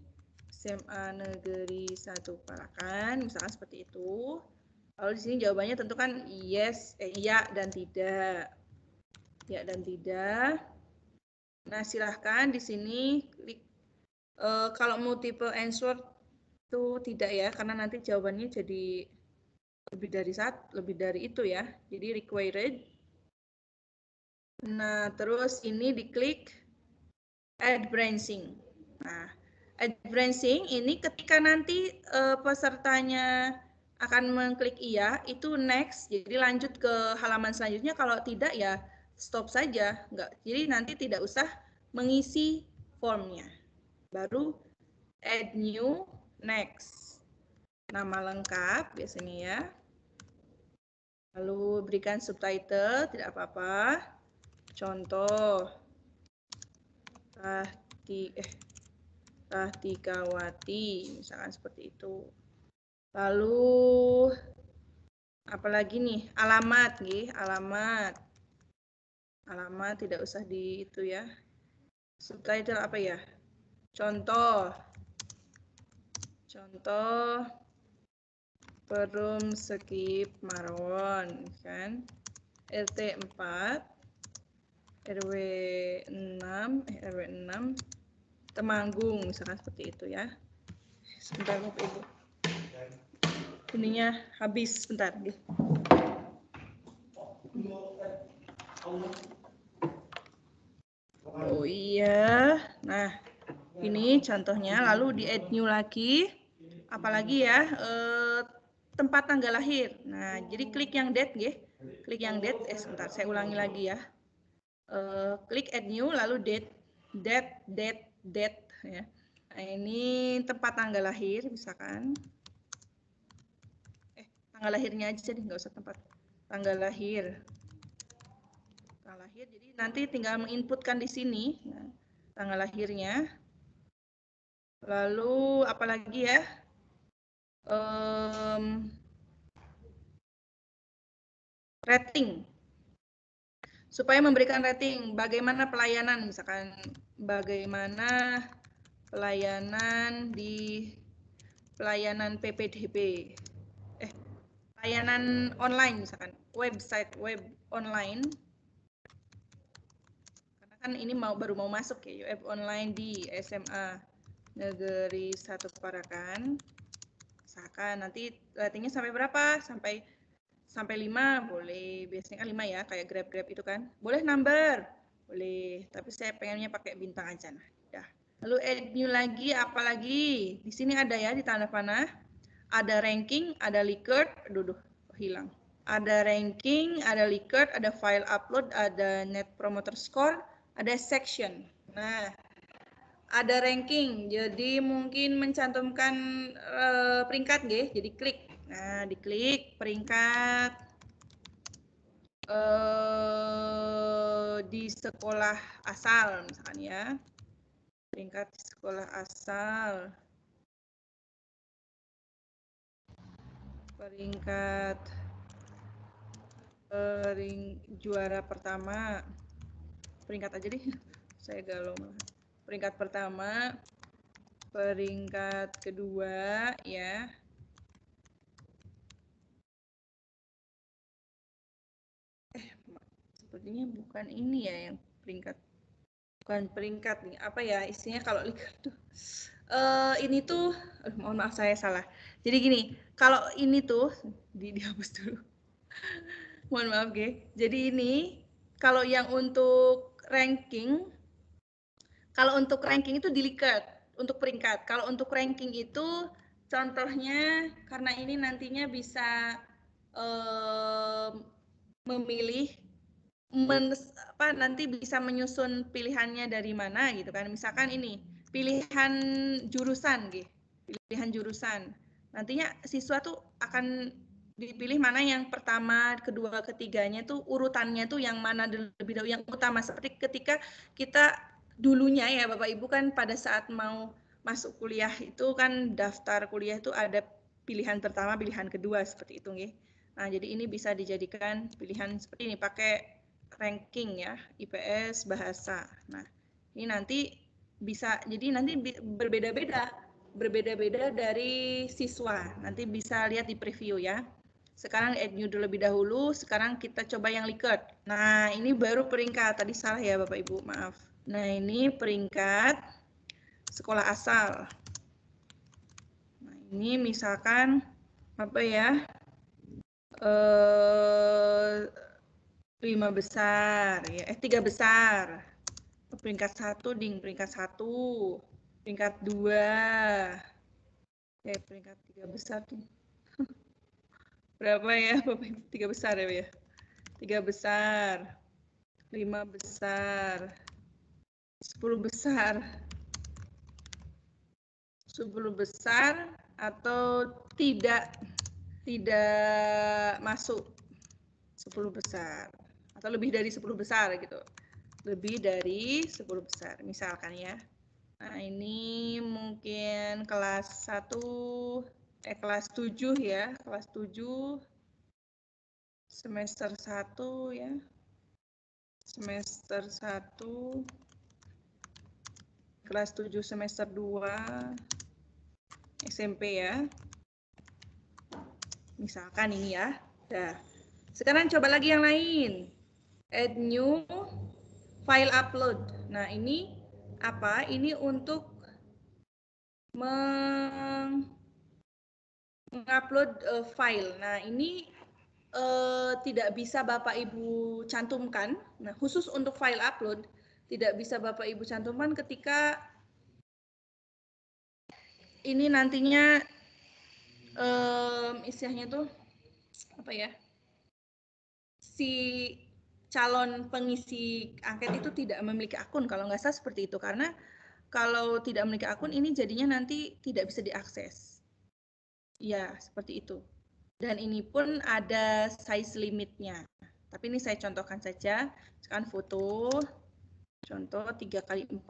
SMA Negeri 1 Parakan, misalkan seperti itu. Lalu di sini jawabannya tentu kan yes, iya dan tidak. Ya dan tidak. Nah, silahkan di sini klik kalau multiple answer itu tidak ya, karena nanti jawabannya jadi lebih dari itu ya. Jadi required. Nah, terus ini diklik add branching. Nah, add branching ini ketika nanti pesertanya akan mengklik iya, itu next, jadi lanjut ke halaman selanjutnya. Kalau tidak ya stop saja, enggak. Jadi nanti tidak usah mengisi formnya. Baru add new, next. Nama lengkap biasanya ya. Lalu berikan subtitle, tidak apa-apa. Contoh, Rahtikawati, misalkan seperti itu. Lalu apalagi nih, alamat nih, alamat tidak usah di itu ya. Subtitle apa ya? Contoh Perum Skip Marwon kan, RT 4 RW 6 Temanggung, misalkan seperti itu ya. Sebentar Bapak Ibu, ininya habis, sebentar gitu. Oh iya, nah ini contohnya. Lalu di add new lagi, apalagi ya, tempat tanggal lahir. Nah, jadi klik yang date ya, klik yang date. Sebentar, saya ulangi lagi ya. Klik add new, lalu date ya. Nah, ini tempat tanggal lahir, misalkan. Tanggal lahirnya aja deh, nggak usah tempat tanggal lahir. Tanggal lahir, jadi nanti tinggal menginputkan di sini nah, tanggal lahirnya. Lalu apalagi ya? Rating. Supaya memberikan rating, bagaimana pelayanan, misalkan bagaimana pelayanan di pelayanan PPDB. Pelayanan online, misalkan website web online. Karena kan ini baru mau masuk ya, web online di SMA Negeri 1 Parakan. Misalkan nanti ratingnya sampai berapa? Sampai 5 boleh. Biasanya kan 5 ya, kayak Grab itu kan. Boleh number, boleh. Tapi saya pengennya pakai bintang aja. Nah, ya. Lalu add new lagi, apa lagi? Di sini ada ya di tanda panah. Ada ranking, ada Likert, hilang. Ada ranking, ada Likert, ada file upload, ada net promoter score, ada section. Nah, ada ranking, jadi mungkin mencantumkan peringkat nggih, jadi klik. Nah, diklik peringkat di sekolah asal misalkan ya. Peringkat di sekolah asal. Peringkat juara pertama. Peringkat aja deh. Saya galau malah. Peringkat pertama, peringkat kedua ya. Sepertinya bukan ini ya yang peringkat. Bukan peringkat nih. Apa ya isinya kalau liga tuh. Ini tuh mohon maaf saya salah. Jadi gini, kalau ini tuh dihapus dulu. Mohon maaf, Jadi ini kalau yang untuk ranking itu di Likert untuk peringkat. Kalau untuk ranking itu contohnya karena ini nantinya bisa memilih nanti bisa menyusun pilihannya dari mana gitu kan. Misalkan ini pilihan jurusan gitu. Pilihan jurusan. Nantinya siswa tuh akan dipilih mana yang pertama, kedua, ketiganya tuh urutannya tuh yang mana lebih dahulu yang utama. Seperti ketika kita dulunya ya Bapak Ibu kan pada saat mau masuk kuliah itu kan daftar kuliah itu ada pilihan pertama, pilihan kedua seperti itu nggih. Nah, jadi ini bisa dijadikan pilihan seperti ini pakai ranking ya, IPS bahasa. Nah, ini nanti bisa jadi nanti berbeda-beda dari siswa. Nanti bisa lihat di preview ya. Sekarang add new terlebih dahulu, sekarang kita coba yang Likert. Nah, ini baru peringkat. Tadi salah ya Bapak Ibu, maaf. Nah, ini peringkat sekolah asal. Nah, ini misalkan apa ya? 5 besar ya. 3 besar. Peringkat 1 ding, peringkat 1. Peringkat 2. Peringkat 3 besar ding. Berapa ya Bapak Ibu? 3 besar ya, 3 besar. 5 besar. 10 besar. 10 besar atau tidak masuk 10 besar atau lebih dari 10 besar gitu. Lebih dari 10 besar misalkan ya. Nah, ini mungkin kelas 1 kelas 7 ya, kelas 7 semester 1 ya. Semester 1 kelas 7 semester 2 SMP ya. Misalkan ini ya. Nah, sekarang coba lagi yang lain. Add new file upload. Nah, ini apa? Ini untuk mengupload file. Nah, ini tidak bisa Bapak Ibu cantumkan. Nah, khusus untuk file upload tidak bisa Bapak Ibu cantumkan ketika ini nantinya istilahnya tuh apa ya? Si calon pengisi angket itu tidak memiliki akun, kalau nggak salah seperti itu, karena kalau tidak memiliki akun ini jadinya nanti tidak bisa diakses. Ya, seperti itu. Dan ini pun ada size limitnya. Tapi ini saya contohkan saja. Sekarang foto, contoh 3x4.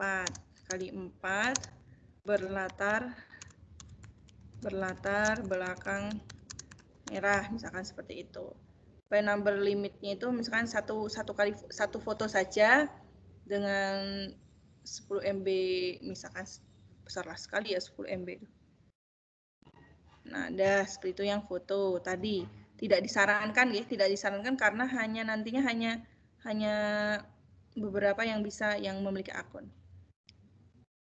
Kali 4 berlatar belakang merah, misalkan seperti itu. By number limitnya itu misalkan satu foto saja dengan 10 MB, misalkan besarlah sekali ya 10 MB itu. Nah, ada seperti itu yang foto tadi. Tidak disarankan ya, tidak disarankan karena nantinya hanya beberapa yang bisa yang memiliki akun.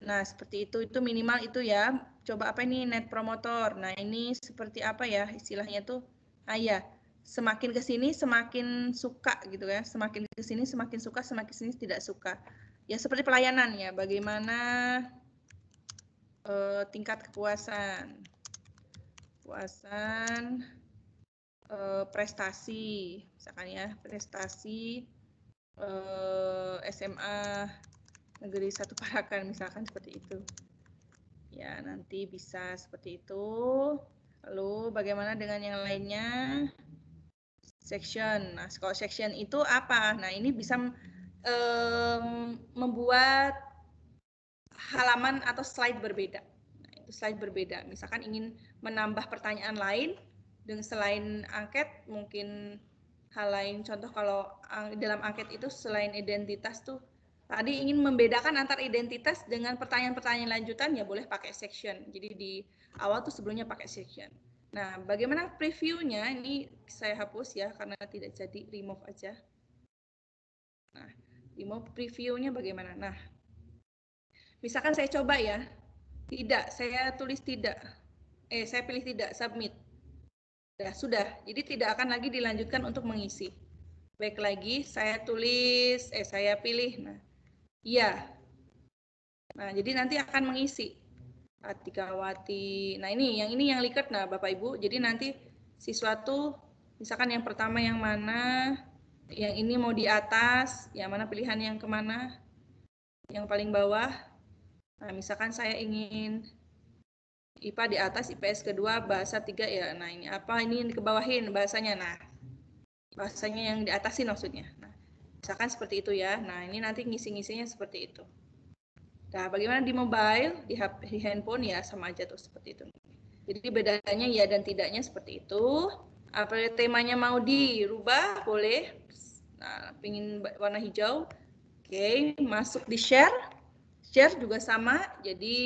Nah, seperti itu minimal itu ya. Coba apa ini net promoter. Nah, ini seperti apa ya istilahnya tuh? Ah ya, semakin ke sini semakin suka gitu ya. Semakin ke sini semakin suka, semakin sini tidak suka. Ya seperti pelayanan ya, bagaimana tingkat kepuasan. Kepuasan prestasi, misalkan ya, prestasi SMA Negeri 1 Parakan misalkan seperti itu. Ya, nanti bisa seperti itu. Lalu bagaimana dengan yang lainnya? Section. Nah, kalau section itu apa? Nah, ini bisa membuat halaman atau slide berbeda. Nah, itu slide berbeda. Misalkan ingin menambah pertanyaan lain dengan selain angket, mungkin hal lain. Contoh kalau dalam angket itu selain identitas tuh, tadi ingin membedakan antar identitas dengan pertanyaan-pertanyaan lanjutan, ya boleh pakai section. Jadi di awal tuh sebelumnya pakai section. Nah, bagaimana previewnya? Ini saya hapus ya, karena tidak jadi, remove aja. Nah, remove previewnya bagaimana? Nah, misalkan saya coba ya, tidak, saya tulis tidak. Saya pilih tidak, submit. Ya, sudah, jadi tidak akan lagi dilanjutkan untuk mengisi. Baik lagi, saya tulis, saya pilih, nah, iya. Nah, jadi nanti akan mengisi. Atikawati, nah ini yang liket, nah Bapak Ibu, jadi nanti siswa tuh, misalkan yang pertama yang mana, yang ini mau di atas, yang mana pilihan yang kemana, yang paling bawah. Nah, misalkan saya ingin IPA di atas, IPS kedua, bahasa 3 ya. Nah, ini apa? Ini dikebawahin bahasanya. Nah, bahasanya yang di atasin maksudnya. Nah, misalkan seperti itu ya. Nah, ini nanti ngisi-ngisinya seperti itu. Nah, bagaimana di mobile, di handphone ya sama aja tuh seperti itu. Jadi bedanya ya dan tidaknya seperti itu. Apa temanya mau dirubah? Boleh. Nah, pingin warna hijau. Oke, masuk di share. Share juga sama. Jadi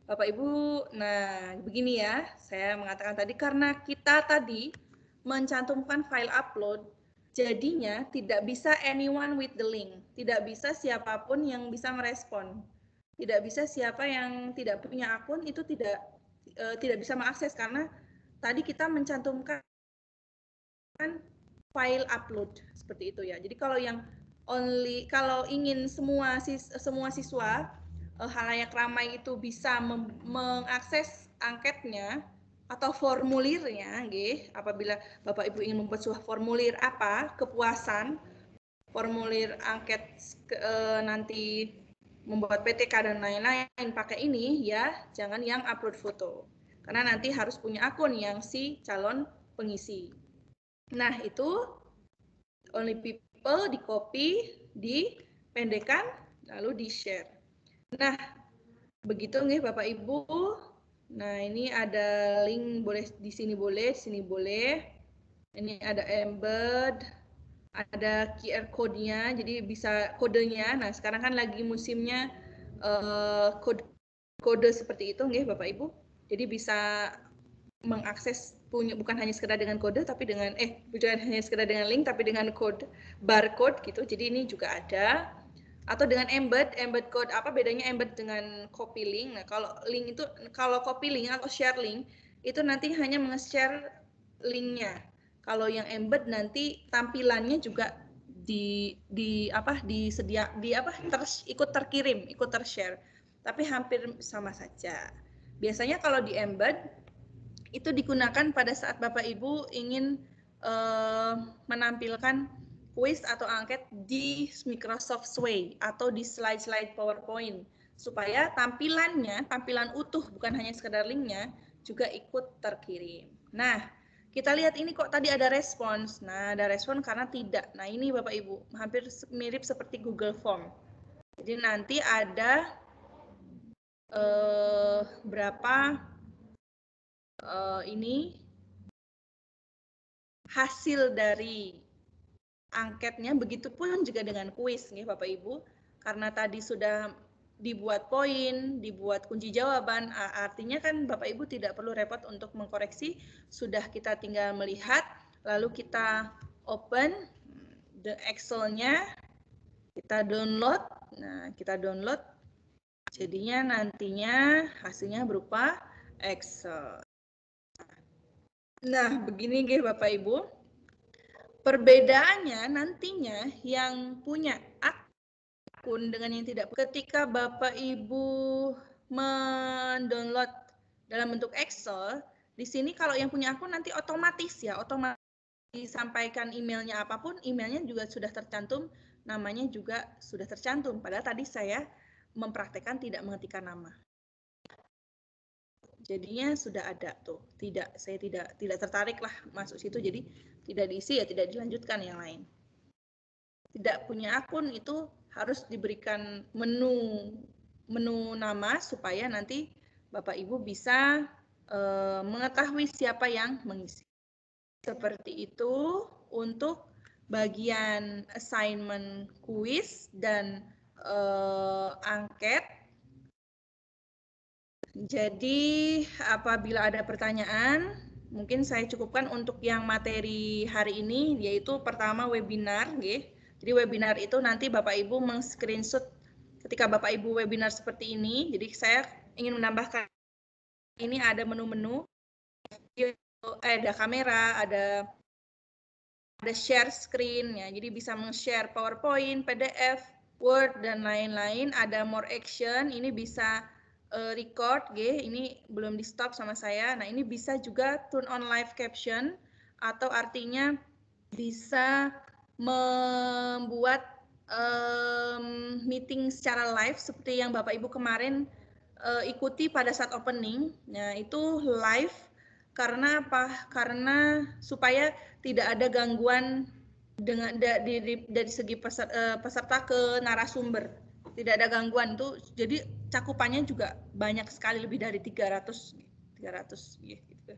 Bapak Ibu, nah begini ya, saya mengatakan tadi karena kita tadi mencantumkan file upload, jadinya tidak bisa anyone with the link, tidak bisa siapapun yang bisa merespon, tidak bisa siapa yang tidak punya akun itu tidak bisa mengakses karena tadi kita mencantumkan file upload seperti itu ya. Jadi kalau ingin semua siswa halayak ramai itu bisa mengakses angketnya atau formulirnya, apabila Bapak Ibu ingin membuat sebuah formulir apa kepuasan, formulir angket nanti membuat PTK dan lain-lain pakai ini ya, jangan yang upload foto. Karena nanti harus punya akun yang si calon pengisi. Nah, itu only people di copy, dipendekkan, lalu di share. Nah, begitu nih Bapak Ibu. Nah, ini ada link boleh di sini boleh, di sini boleh. Ini ada embed, ada QR code-nya, jadi bisa kodenya. Nah, sekarang kan lagi musimnya kode seperti itu nih Bapak Ibu. Jadi bisa mengakses bukan hanya sekedar dengan kode tapi dengan bukan hanya sekedar dengan link tapi dengan kode barcode gitu. Jadi ini juga ada, atau dengan embed code. Apa bedanya embed dengan copy link? Nah, kalau copy link atau share link itu nanti hanya menge-share linknya. Kalau yang embed nanti tampilannya juga ikut terkirim, ikut tershare. Tapi hampir sama saja. Biasanya kalau di embed itu digunakan pada saat Bapak Ibu ingin menampilkan kuis atau angket di Microsoft Sway atau di slide-slide PowerPoint supaya tampilan utuh bukan hanya sekedar linknya juga ikut terkirim. Nah, kita lihat ini kok tadi ada respons. Nah, ada respon karena tidak. Nah, ini Bapak Ibu hampir mirip seperti Google Form. Jadi nanti ada berapa ini hasil dari angketnya, begitupun juga dengan kuis nih Bapak Ibu, karena tadi sudah dibuat poin, dibuat kunci jawaban, artinya kan Bapak Ibu tidak perlu repot untuk mengkoreksi, sudah kita tinggal melihat, lalu kita open the Excel-nya, kita download, nah kita download Jadinya nantinya hasilnya berupa Excel. Nah, begini nggih Bapak Ibu. Perbedaannya nantinya yang punya akun dengan yang tidak. Ketika Bapak Ibu mendownload dalam bentuk Excel, di sini kalau yang punya akun nanti otomatis disampaikan emailnya apapun, emailnya juga sudah tercantum, namanya juga sudah tercantum. Padahal tadi saya mempraktekkan tidak mengetikkan nama. Jadinya sudah ada tuh. Saya tidak tertarik lah masuk situ, jadi tidak diisi ya tidak dilanjutkan yang lain. Tidak punya akun itu harus diberikan menu nama supaya nanti Bapak Ibu bisa mengetahui siapa yang mengisi. Seperti itu untuk bagian assignment kuis dan angket. Jadi apabila ada pertanyaan, mungkin saya cukupkan untuk yang materi hari ini, yaitu pertama webinar. Jadi webinar itu nanti Bapak Ibu meng-screenshot ketika Bapak Ibu webinar seperti ini. Jadi saya ingin menambahkan ini ada menu-menu, ada kamera, ada share screen ya. Jadi bisa meng-share PowerPoint, PDF, Word dan lain-lain. Ada more action, ini bisa record, ini belum di stop sama saya. Nah ini bisa juga turn on live caption atau artinya bisa membuat meeting secara live seperti yang Bapak Ibu kemarin ikuti pada saat opening. Nah itu live karena apa? Karena supaya tidak ada gangguan dari segi peserta ke narasumber. Tidak ada gangguan tuh, jadi cakupannya juga banyak sekali, lebih dari 300 gitu.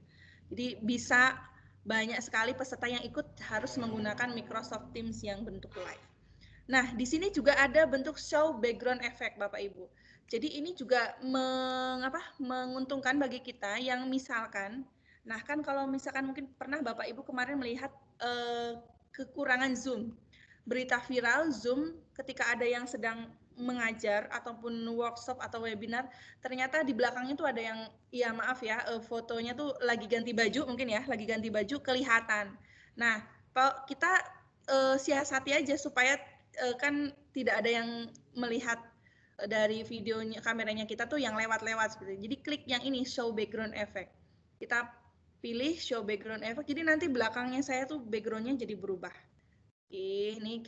Jadi bisa banyak sekali peserta yang ikut harus menggunakan Microsoft Teams yang bentuk live. Nah, di sini juga ada bentuk show background effect Bapak Ibu. Jadi ini juga menguntungkan bagi kita yang misalkan, nah kan kalau misalkan mungkin pernah Bapak Ibu kemarin melihat kekurangan Zoom. Berita viral Zoom ketika ada yang sedang mengajar ataupun workshop atau webinar, ternyata di belakangnya tuh ada yang, ya maaf ya, fotonya tuh lagi ganti baju mungkin ya, lagi ganti baju kelihatan. Nah, kita siasati aja supaya kan tidak ada yang melihat dari videonya, kameranya kita tuh yang lewat-lewat seperti itu. Jadi klik yang ini, show background effect. Kita pilih show background effect, jadi nanti belakangnya saya tuh backgroundnya jadi berubah. Ini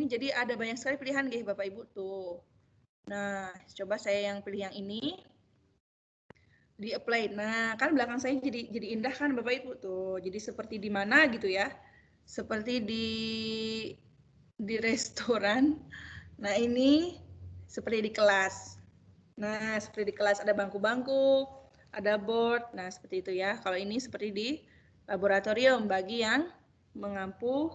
jadi ada banyak sekali pilihan Bapak Ibu tuh. Nah, coba saya yang pilih yang ini. Di apply. Nah, kan belakang saya jadi indah kan Bapak Ibu tuh. Jadi seperti di mana gitu ya. Seperti di restoran. Nah, ini seperti di kelas. Nah, seperti di kelas ada bangku-bangku, ada board. Nah, seperti itu ya. Kalau ini seperti di laboratorium bagi yang mengampu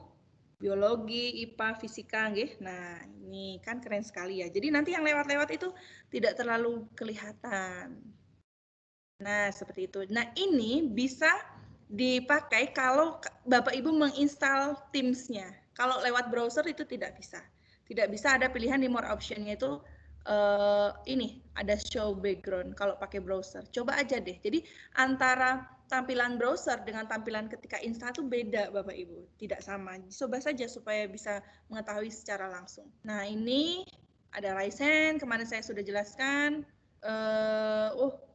biologi, IPA, fisika, nggih. Nah, ini kan keren sekali ya. Jadi nanti yang lewat-lewat itu tidak terlalu kelihatan. Nah, seperti itu. Nah, ini bisa dipakai kalau Bapak Ibu menginstal Teams-nya. Kalau lewat browser itu tidak bisa. Tidak bisa, ada pilihan di more option-nya itu ini ada show background kalau pakai browser. Coba aja deh. Jadi antara tampilan browser dengan tampilan ketika install itu beda Bapak Ibu, tidak sama. Coba saja supaya bisa mengetahui secara langsung. Nah, ini ada Ryzen, kemarin saya sudah jelaskan.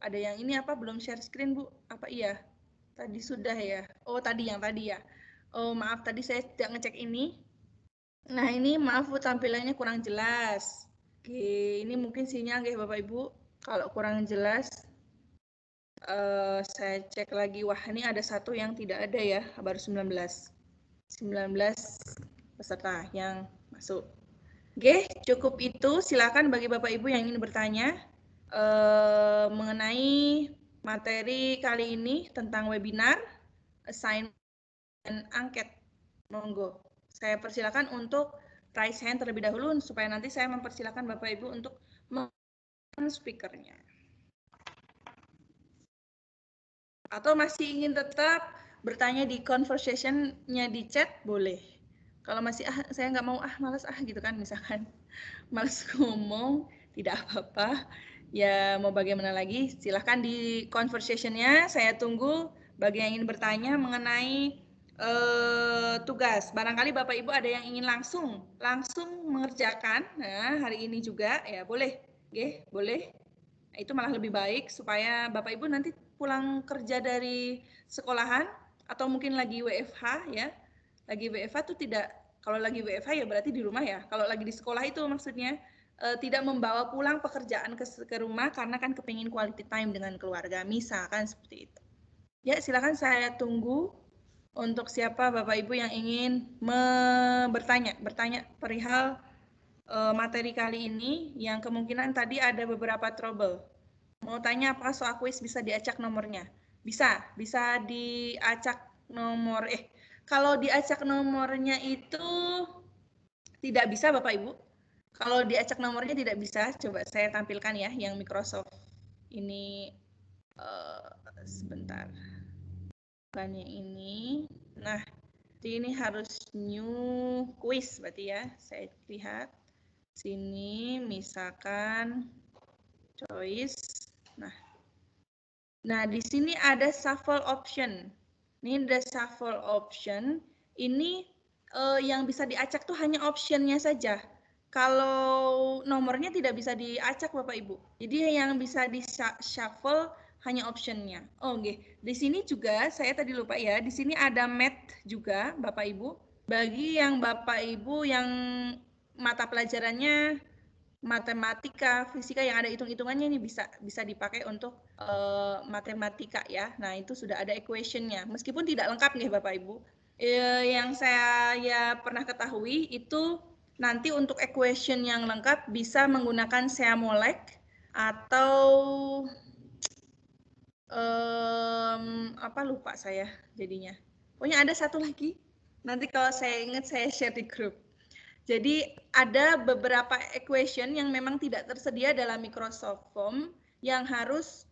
Ada yang ini apa belum share screen Bu? Apa iya? Tadi sudah ya. Oh, tadi yang tadi ya. Oh, maaf tadi saya tidak ngecek ini. Nah, ini maaf Bu, tampilannya kurang jelas. Oke, ini mungkin sinyal ya Bapak Ibu. Kalau kurang jelas, saya cek lagi. Wah, ini ada satu yang tidak ada ya, baru 19 peserta yang masuk. Oke, cukup itu. Silakan bagi Bapak Ibu yang ingin bertanya mengenai materi kali ini tentang webinar, assignment, dan angket. Monggo. Saya persilakan untuk raise hand terlebih dahulu supaya nanti saya mempersilakan Bapak Ibu untuk speakernya. Atau masih ingin tetap bertanya di conversation-nya di chat, boleh. Kalau masih saya nggak mau males gitu kan, misalkan males ngomong, tidak apa-apa. Ya mau bagaimana lagi, silahkan di conversation-nya, saya tunggu bagi yang ingin bertanya mengenai tugas. Barangkali Bapak Ibu ada yang ingin langsung mengerjakan, nah hari ini juga, ya boleh, boleh. Itu malah lebih baik supaya Bapak Ibu nanti pulang kerja dari sekolahan atau mungkin lagi WFH ya. Lagi WFH tuh tidak, kalau lagi WFH ya berarti di rumah ya. Kalau lagi di sekolah itu maksudnya tidak membawa pulang pekerjaan ke rumah karena kan kepingin quality time dengan keluarga, misalkan seperti itu. Ya, silakan saya tunggu untuk siapa Bapak Ibu yang ingin bertanya perihal materi kali ini yang kemungkinan tadi ada beberapa trouble. Mau tanya apa soal kuis bisa diacak nomornya? Bisa diacak nomor kalau diacak nomornya itu tidak bisa Bapak Ibu. Kalau diacak nomornya tidak bisa, coba saya tampilkan ya yang Microsoft ini sebentar. Bukan yang ini. Nah, ini harus new quiz berarti ya. Saya lihat sini misalkan choice. Nah, di sini ada shuffle option. Ini ada shuffle option. Ini yang bisa diacak tuh hanya optionnya saja. Kalau nomornya tidak bisa diacak Bapak Ibu. Jadi yang bisa di shuffle hanya optionnya. Oh, oke. Di sini juga saya tadi lupa ya. Di sini ada math juga Bapak Ibu. Bagi yang Bapak Ibu yang mata pelajarannya matematika, fisika yang ada hitung-hitungannya ini bisa dipakai untuk matematika ya. Nah, itu sudah ada equation-nya. Meskipun tidak lengkap nih Bapak Ibu. Yang saya pernah ketahui itu nanti untuk equation yang lengkap bisa menggunakan Seamolek atau apa lupa saya jadinya. Pokoknya ada satu lagi. Nanti kalau saya ingat saya share di grup. Jadi ada beberapa equation yang memang tidak tersedia dalam Microsoft Form yang harus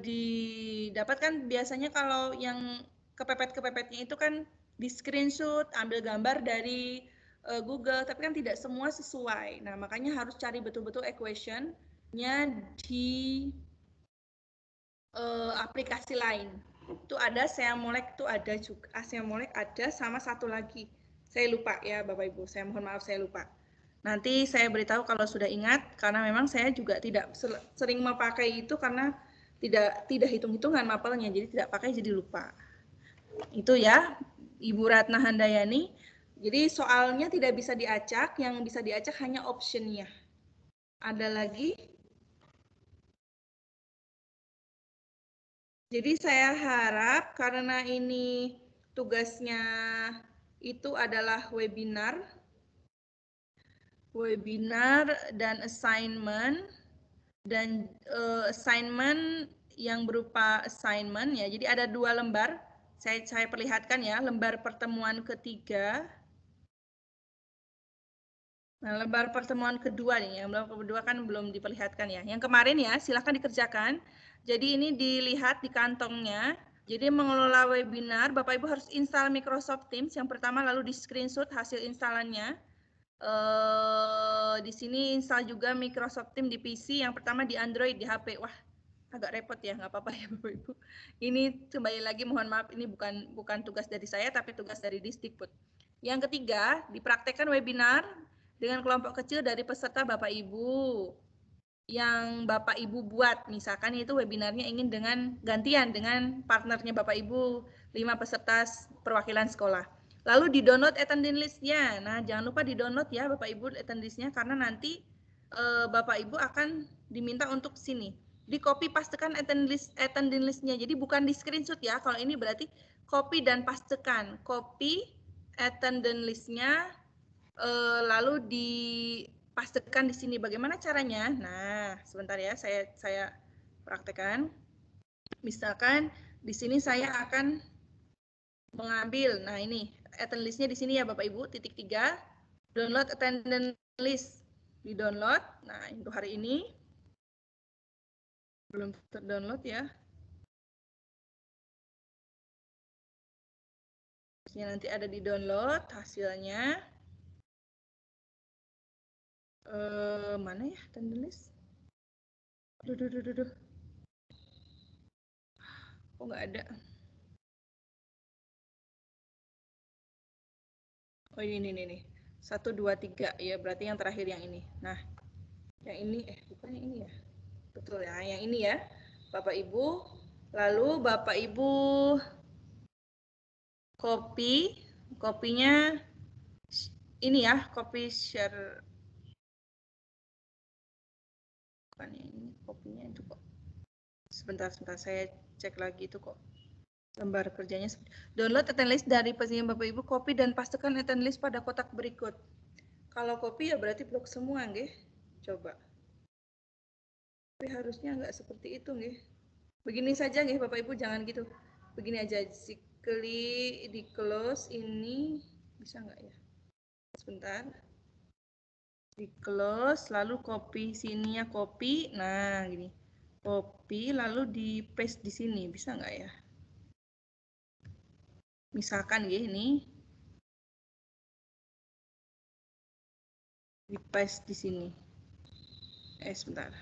didapatkan biasanya kalau yang kepepet-kepepetnya itu kan di screenshot, ambil gambar dari Google, tapi kan tidak semua sesuai. Nah, makanya harus cari betul-betul equation-nya di aplikasi lain. Itu ada Seamolek itu ada juga. Seamolek ada sama satu lagi. Saya lupa ya Bapak Ibu, saya mohon maaf saya lupa. Nanti saya beritahu kalau sudah ingat karena memang saya juga tidak sering memakai itu karena tidak hitung-hitungan mapelnya jadi tidak pakai jadi lupa. Itu ya Ibu Ratna Handayani. Jadi soalnya tidak bisa diacak, yang bisa diacak hanya optionnya. Ada lagi? Jadi saya harap karena ini tugasnya itu adalah webinar dan assignment yang berupa assignment ya. Jadi ada 2 lembar. Saya perlihatkan ya, lembar pertemuan ketiga. Nah, lembar pertemuan kedua nih, yang lembar kedua kan belum diperlihatkan ya. Yang kemarin ya, silahkan dikerjakan. Jadi ini dilihat di kantongnya. Jadi mengelola webinar, Bapak Ibu harus install Microsoft Teams. Yang pertama lalu di screenshot hasil instalannya. Di sini install juga Microsoft Teams di PC. Yang pertama di Android, di HP. Wah, agak repot ya, nggak apa-apa ya Bapak Ibu. Ini kembali lagi mohon maaf, ini bukan tugas dari saya, tapi tugas dari Disdikbud. Yang ketiga, dipraktekkan webinar dengan kelompok kecil dari peserta Bapak Ibu yang Bapak Ibu buat. Misalkan itu webinarnya ingin gantian dengan partnernya Bapak Ibu, 5 peserta perwakilan sekolah. Lalu di-download attendance list-nya. Nah, jangan lupa di-download ya Bapak Ibu attendance list-nya karena nanti Bapak Ibu akan diminta untuk sini. Di-copy pastekan attendance list-nya. Jadi bukan di screenshot ya. Kalau ini berarti copy dan pastekan. Copy attendance list-nya lalu dipastikan di sini bagaimana caranya. Nah, sebentar ya, saya praktekkan. Misalkan di sini saya akan mengambil, nah ini attendance list-nya di sini ya Bapak Ibu, titik 3, download attendance list, di download. Nah, untuk hari ini belum terdownload ya. Nanti ada di download hasilnya. Mana ya attendance list? Duh. Kok nggak ada? Oh ini nih. 1, 2, 3 ya, berarti yang terakhir yang ini. Nah, yang ini bukan yang ini ya. Betul ya, yang ini ya. Bapak Ibu, lalu Bapak Ibu kopinya ini ya, copy share. Bukan yang ini, kopinya itu kok. Sebentar saya cek lagi itu kok. Lembar kerjanya download attendance list dari peserta Bapak Ibu, copy dan pastekan attendance list pada kotak berikut. Kalau copy ya berarti blok semua nggih. Coba. Tapi harusnya nggak seperti itu nggih. Begini saja nggih Bapak Ibu, jangan gitu. Begini aja, klik di close ini bisa nggak ya? Sebentar. Di close lalu copy sininya copy. Nah, gini. Copy lalu di paste di sini, bisa nggak ya? Misalkan gini, di paste di sini. Sebentar.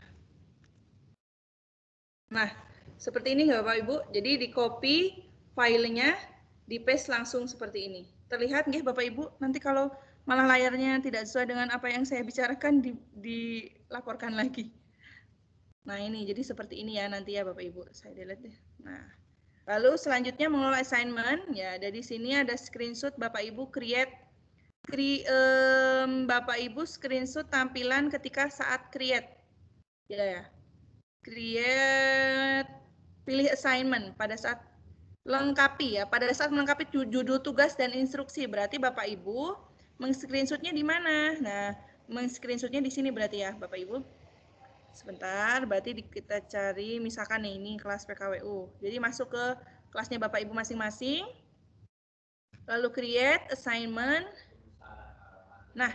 Nah, seperti ini nggak Bapak Ibu? Jadi di copy filenya, di paste langsung seperti ini. Terlihat nggih Bapak Ibu? Nanti kalau malah layarnya tidak sesuai dengan apa yang saya bicarakan, dilaporkan lagi. Nah ini, jadi seperti ini ya nanti ya Bapak Ibu. Saya delete deh. Nah, lalu selanjutnya mengelola assignment. Ya, dari sini ada screenshot Bapak Ibu Bapak Ibu screenshot tampilan ketika saat create. Ya. Create, pilih assignment pada saat lengkapi ya. Pada saat melengkapi judul tugas dan instruksi, berarti Bapak Ibu meng-screenshotnya di mana? Nah, meng-screenshotnya di sini berarti ya Bapak Ibu. Sebentar, berarti kita cari misalkan nih, ini kelas PKWU. Jadi masuk ke kelasnya Bapak Ibu masing-masing. Lalu create assignment. Nah,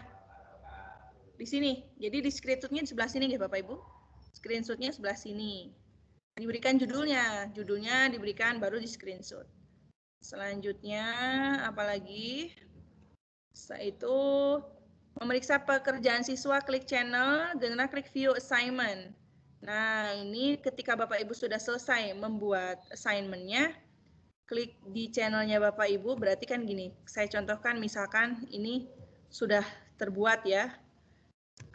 di sini. Jadi di screenshotnya di sebelah sini ya Bapak Ibu. Screenshotnya sebelah sini. Diberikan judulnya diberikan baru di screenshot. Selanjutnya apalagi? Setelah itu memeriksa pekerjaan siswa, klik channel, dengan klik view assignment. Nah, ini ketika Bapak Ibu sudah selesai membuat assignment-nya, klik di channelnya Bapak Ibu, berarti kan gini, saya contohkan misalkan ini sudah terbuat ya.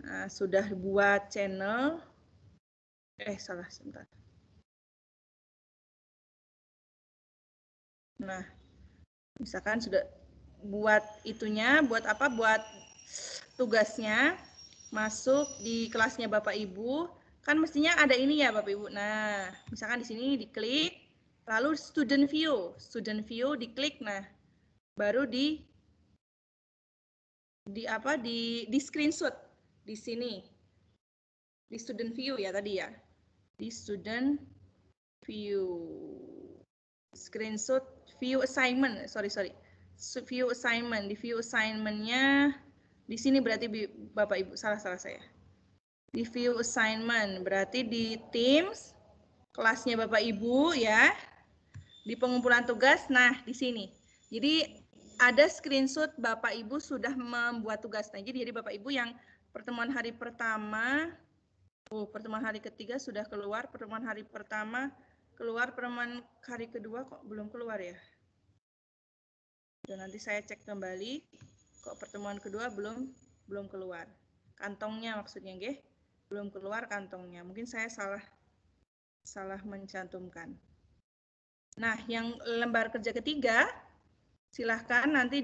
Nah, sudah buat channel, salah sebentar. Nah, misalkan sudah buat itunya, buat apa? Buat tugasnya, masuk di kelasnya Bapak Ibu, kan mestinya ada ini ya Bapak Ibu. Nah, misalkan di sini diklik, lalu student view diklik, nah baru di screenshot di sini, di student view ya tadi ya, di student view. Screenshot view assignment, view assignment, di view assignment-nya di sini berarti Bapak Ibu, salah saya. Di view assignment berarti di Teams kelasnya Bapak Ibu ya. Di pengumpulan tugas, nah di sini. Jadi ada screenshot Bapak Ibu sudah membuat tugas. Nah, jadi Bapak Ibu yang pertemuan hari pertama, pertemuan hari ketiga sudah keluar, pertemuan hari pertama keluar, pertemuan hari kedua kok belum keluar ya? Dan nanti saya cek kembali, kok pertemuan kedua belum keluar. Kantongnya maksudnya, nggih. Belum keluar kantongnya. Mungkin saya salah mencantumkan. Nah, yang lembar kerja ketiga, silahkan nanti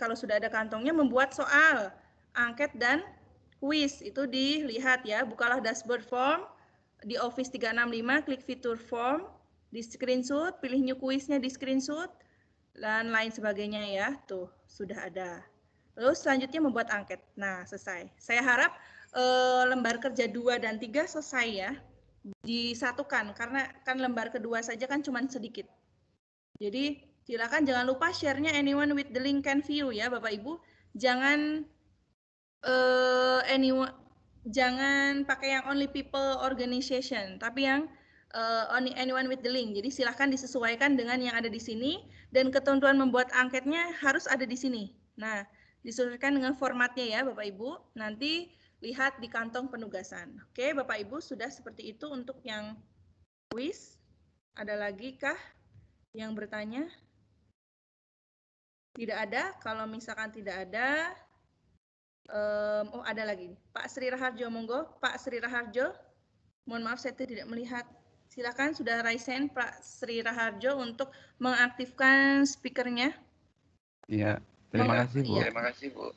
kalau sudah ada kantongnya membuat soal, angket dan kuis. Itu dilihat ya, bukalah dashboard form di Office 365, klik fitur form, di screenshot, pilih new kuisnya di screenshot, dan lain sebagainya ya. Tuh, sudah ada. Lalu selanjutnya membuat angket. Nah, selesai. Saya harap lembar kerja 2 dan 3 selesai ya. Disatukan, karena kan lembar kedua saja kan cuma sedikit. Jadi silakan jangan lupa share-nya anyone with the link can view ya Bapak Ibu. Jangan jangan pakai yang only people organization, tapi yang only anyone with the link. Jadi silahkan disesuaikan dengan yang ada di sini, dan ketentuan membuat angketnya harus ada di sini. Nah, disesuaikan dengan formatnya ya Bapak Ibu. Nanti lihat di kantong penugasan. Oke, Bapak Ibu, sudah seperti itu untuk yang kuis. Ada lagi kah yang bertanya? Tidak ada. Kalau misalkan tidak ada, oh ada lagi. Pak Sri Raharjo, monggo. Pak Sri Raharjo, mohon maaf saya tidak melihat. Silakan, sudah raise hand Pak Sri Raharjo untuk mengaktifkan speakernya. Iya, terima kasih Bu. Terima kasih Bu.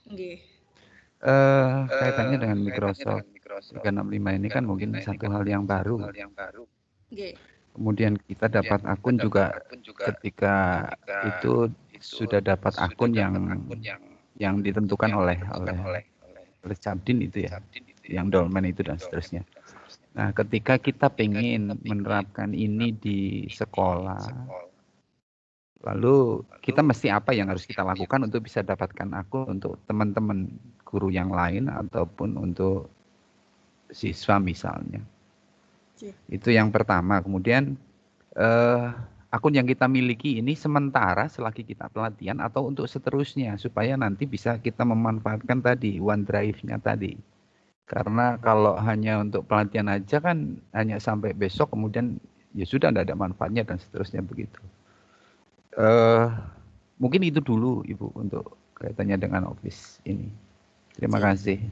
Kaitannya dengan Microsoft 365 ini kan mungkin satu hal yang baru. Kemudian kita dapat akun juga ketika itu sudah dapat akun yang ditentukan oleh Capdin itu ya, yang dolmen itu dan seterusnya. Nah, ketika kita ingin menerapkan ini di sekolah, lalu kita mesti apa yang harus kita lakukan untuk bisa dapatkan akun untuk teman-teman guru yang lain ataupun untuk siswa misalnya. Itu yang pertama. Kemudian akun yang kita miliki ini sementara selagi kita pelatihan atau untuk seterusnya supaya nanti bisa kita memanfaatkan tadi OneDrive-nya tadi. Karena kalau hanya untuk pelatihan aja kan hanya sampai besok kemudian ya sudah tidak ada manfaatnya dan seterusnya begitu. Mungkin itu dulu Ibu untuk kaitannya dengan Office ini. Terima kasih.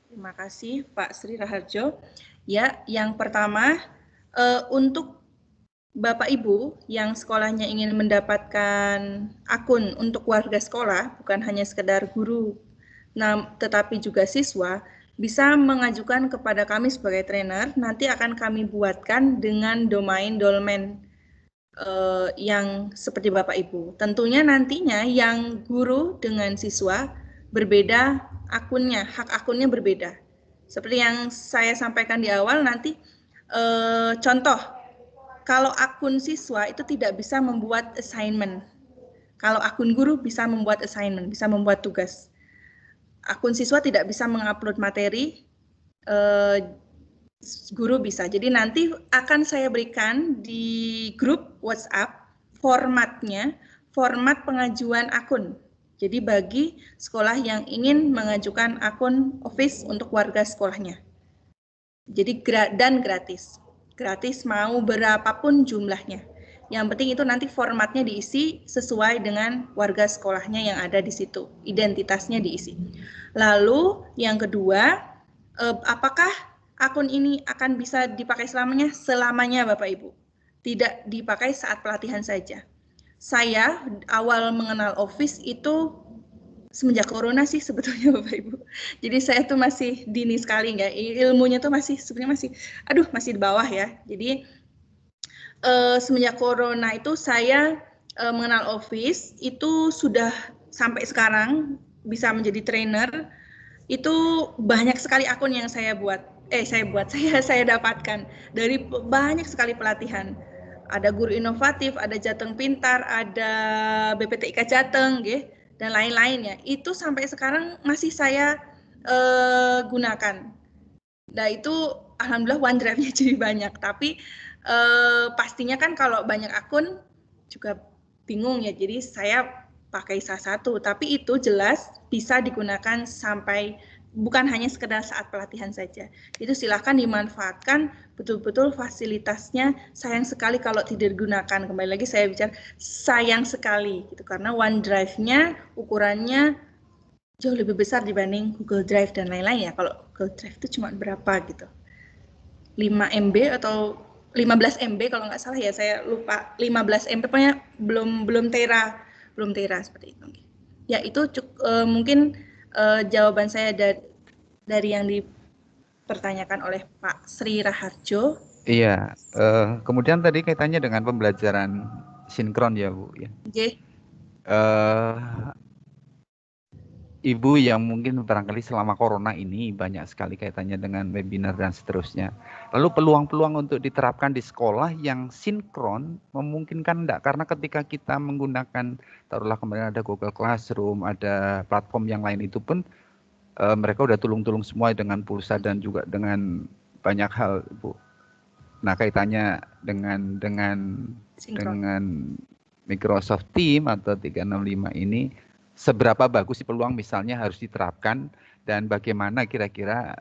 Terima kasih Pak Sri Raharjo. Ya, yang pertama untuk Bapak Ibu yang sekolahnya ingin mendapatkan akun untuk warga sekolah, bukan hanya sekedar guru, tetapi juga siswa, bisa mengajukan kepada kami sebagai trainer. Nanti akan kami buatkan dengan domain dolmen yang seperti Bapak Ibu. Tentunya nantinya yang guru dengan siswa berbeda akunnya, hak akunnya berbeda. Seperti yang saya sampaikan di awal nanti contoh, kalau akun siswa itu tidak bisa membuat assignment. Kalau akun guru bisa membuat assignment, bisa membuat tugas. Akun siswa tidak bisa mengupload materi, guru bisa. Jadi nanti akan saya berikan di grup WhatsApp formatnya, format pengajuan akun. Jadi bagi sekolah yang ingin mengajukan akun Office untuk warga sekolahnya. Jadi dan gratis. Gratis mau berapapun jumlahnya. Yang penting itu nanti formatnya diisi sesuai dengan warga sekolahnya yang ada di situ. Identitasnya diisi. Lalu yang kedua, apakah akun ini akan bisa dipakai selamanya? Selamanya Bapak Ibu. Tidak dipakai saat pelatihan saja. Saya awal mengenal Office itu semenjak corona sih sebetulnya Bapak Ibu. Jadi saya tuh masih dini sekali nggak, ilmunya tuh masih sebenarnya masih di bawah ya. Jadi semenjak corona itu saya mengenal Office itu sudah sampai sekarang bisa menjadi trainer. Itu banyak sekali akun yang saya dapatkan dari banyak sekali pelatihan. Ada Guru Inovatif, ada Jateng Pintar, ada BPTIK Jateng, dan lain-lainnya. Itu sampai sekarang masih saya gunakan. Nah itu alhamdulillah OneDrive-nya jadi banyak. Tapi pastinya kan kalau banyak akun juga bingung ya. Jadi saya pakai salah satu. Tapi itu jelas bisa digunakan sampai bukan hanya sekedar saat pelatihan saja. Itu silahkan dimanfaatkan betul-betul fasilitasnya. Sayang sekali kalau tidak digunakan. Kembali lagi saya bicara sayang sekali gitu karena OneDrive-nya ukurannya jauh lebih besar dibanding Google Drive dan lain-lain ya. Kalau Google Drive itu cuma berapa gitu. 5 MB atau 15 MB kalau nggak salah ya, saya lupa. 15 MB pokoknya belum tera seperti itu. Ya itu mungkin jawaban saya dari yang dipertanyakan oleh Pak Sri Raharjo. Iya, kemudian tadi kaitannya dengan pembelajaran sinkron ya Bu ya. Ibu yang mungkin barangkali selama corona ini banyak sekali kaitannya dengan webinar dan seterusnya. Lalu peluang-peluang untuk diterapkan di sekolah yang sinkron memungkinkan enggak? Karena ketika kita menggunakan, taruhlah kemarin ada Google Classroom, ada platform yang lain itu pun mereka udah tulung-tulung semua dengan pulsa dan juga dengan banyak hal, Bu. Nah, kaitannya dengan Microsoft Teams atau 365 ini, seberapa bagus sih peluang misalnya harus diterapkan dan bagaimana kira-kira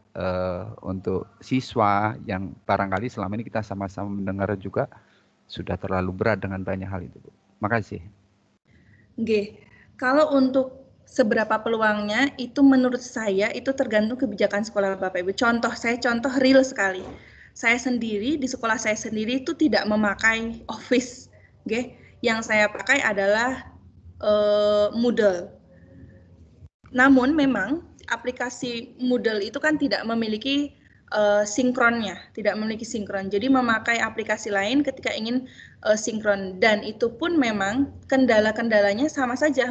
untuk siswa yang barangkali selama ini kita sama-sama mendengar juga sudah terlalu berat dengan banyak hal itu, Bu. Makasih. Oke, kalau untuk seberapa peluangnya itu menurut saya itu tergantung kebijakan sekolah Bapak Ibu. Contoh real sekali. Saya sendiri di sekolah saya sendiri itu tidak memakai Office, oke. Yang saya pakai adalah Moodle. Namun memang aplikasi Moodle itu kan tidak memiliki sinkronnya, tidak memiliki sinkron. Jadi memakai aplikasi lain ketika ingin sinkron, dan itu pun memang kendala-kendalanya sama saja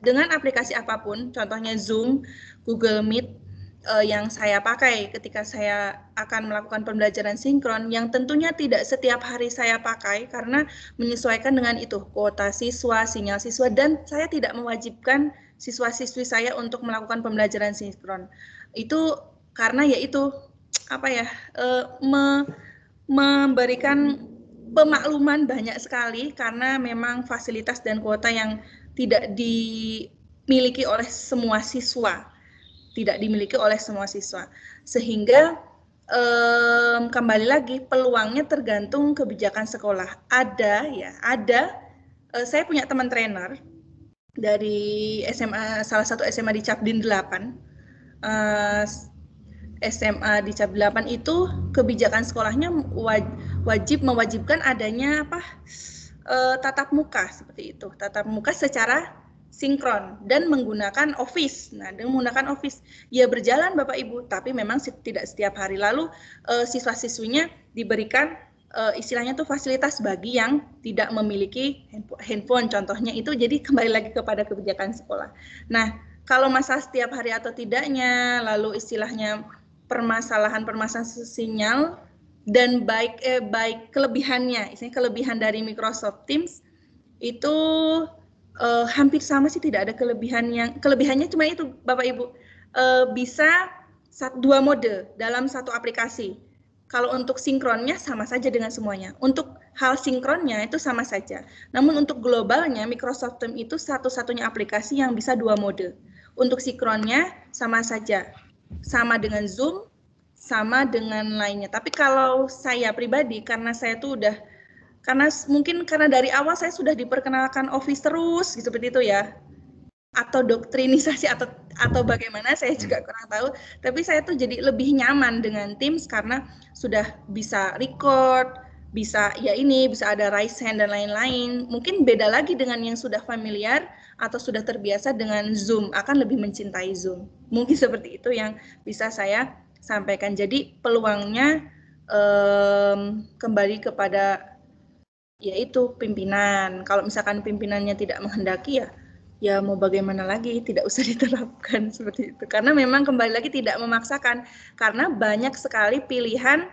dengan aplikasi apapun, contohnya Zoom, Google Meet yang saya pakai ketika saya akan melakukan pembelajaran sinkron, yang tentunya tidak setiap hari saya pakai karena menyesuaikan dengan itu kuota siswa, sinyal siswa, dan saya tidak mewajibkan siswa-siswi saya untuk melakukan pembelajaran sinkron. Itu karena yaitu memberikan pemakluman banyak sekali karena memang fasilitas dan kuota yang tidak dimiliki oleh semua siswa, sehingga kembali lagi peluangnya tergantung kebijakan sekolah. Saya punya teman trainer dari SMA, salah satu SMA di Capdin 8. SMA di Cap 8 itu kebijakan sekolahnya mewajibkan adanya tatap muka seperti itu, tatap muka secara sinkron dan menggunakan Office. Nah, dengan menggunakan Office ya berjalan Bapak Ibu, tapi memang tidak setiap hari. Lalu siswa-siswinya diberikan istilahnya tuh fasilitas bagi yang tidak memiliki handphone contohnya itu. Jadi kembali lagi kepada kebijakan sekolah. Nah, kalau masalah setiap hari atau tidaknya, lalu istilahnya permasalahan sinyal dan baik kelebihannya, istilahnya kelebihan dari Microsoft Teams itu hampir sama sih, tidak ada kelebihannya cuma itu Bapak Ibu, bisa 2 mode dalam satu aplikasi. Kalau untuk sinkronnya sama saja dengan semuanya. Untuk hal sinkronnya itu sama saja. Namun untuk globalnya Microsoft Teams itu satu-satunya aplikasi yang bisa 2 mode. Untuk sinkronnya sama saja. Sama dengan Zoom, sama dengan lainnya. Tapi kalau saya pribadi, karena mungkin karena dari awal saya sudah diperkenalkan Office terus, seperti itu ya, atau doktrinisasi atau bagaimana saya juga kurang tahu. Tapi saya tuh jadi lebih nyaman dengan Teams karena sudah bisa record, bisa ada raise hand dan lain-lain. Mungkin beda lagi dengan yang sudah familiar atau sudah terbiasa dengan Zoom, akan lebih mencintai Zoom. Mungkin seperti itu yang bisa saya sampaikan. Jadi peluangnya kembali kepada yaitu pimpinan. Kalau misalkan pimpinannya tidak menghendaki ya mau bagaimana lagi, tidak usah diterapkan seperti itu. Karena memang kembali lagi tidak memaksakan, karena banyak sekali pilihan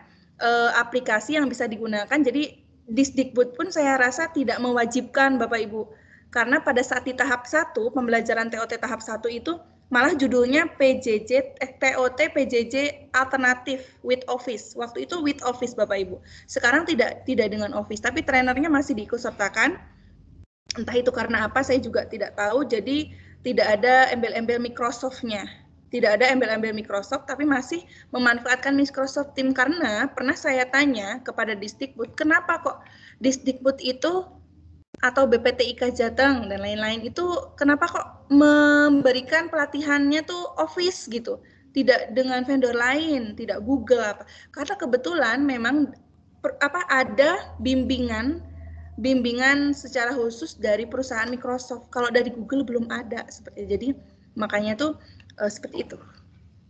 aplikasi yang bisa digunakan. Jadi Disdikbud pun saya rasa tidak mewajibkan Bapak Ibu. Karena pada saat di tahap 1, pembelajaran TOT tahap 1 itu malah judulnya TOT PJJ alternatif with Office. Waktu itu with Office Bapak Ibu. Sekarang tidak dengan Office, tapi trainernya masih diikutsertakan. Entah itu karena apa saya juga tidak tahu. Jadi tidak ada embel-embel Microsoft-nya. Tidak ada embel-embel Microsoft, tapi masih memanfaatkan Microsoft Teams. Karena pernah saya tanya kepada Disdikbud, kenapa kok Disdikbud itu atau BPTIK Jateng dan lain-lain itu kenapa kok memberikan pelatihannya tuh Office gitu, tidak dengan vendor lain, tidak Google apa? Karena kebetulan memang ada bimbingan secara khusus dari perusahaan Microsoft. Kalau dari Google belum ada seperti. Jadi makanya tuh seperti itu.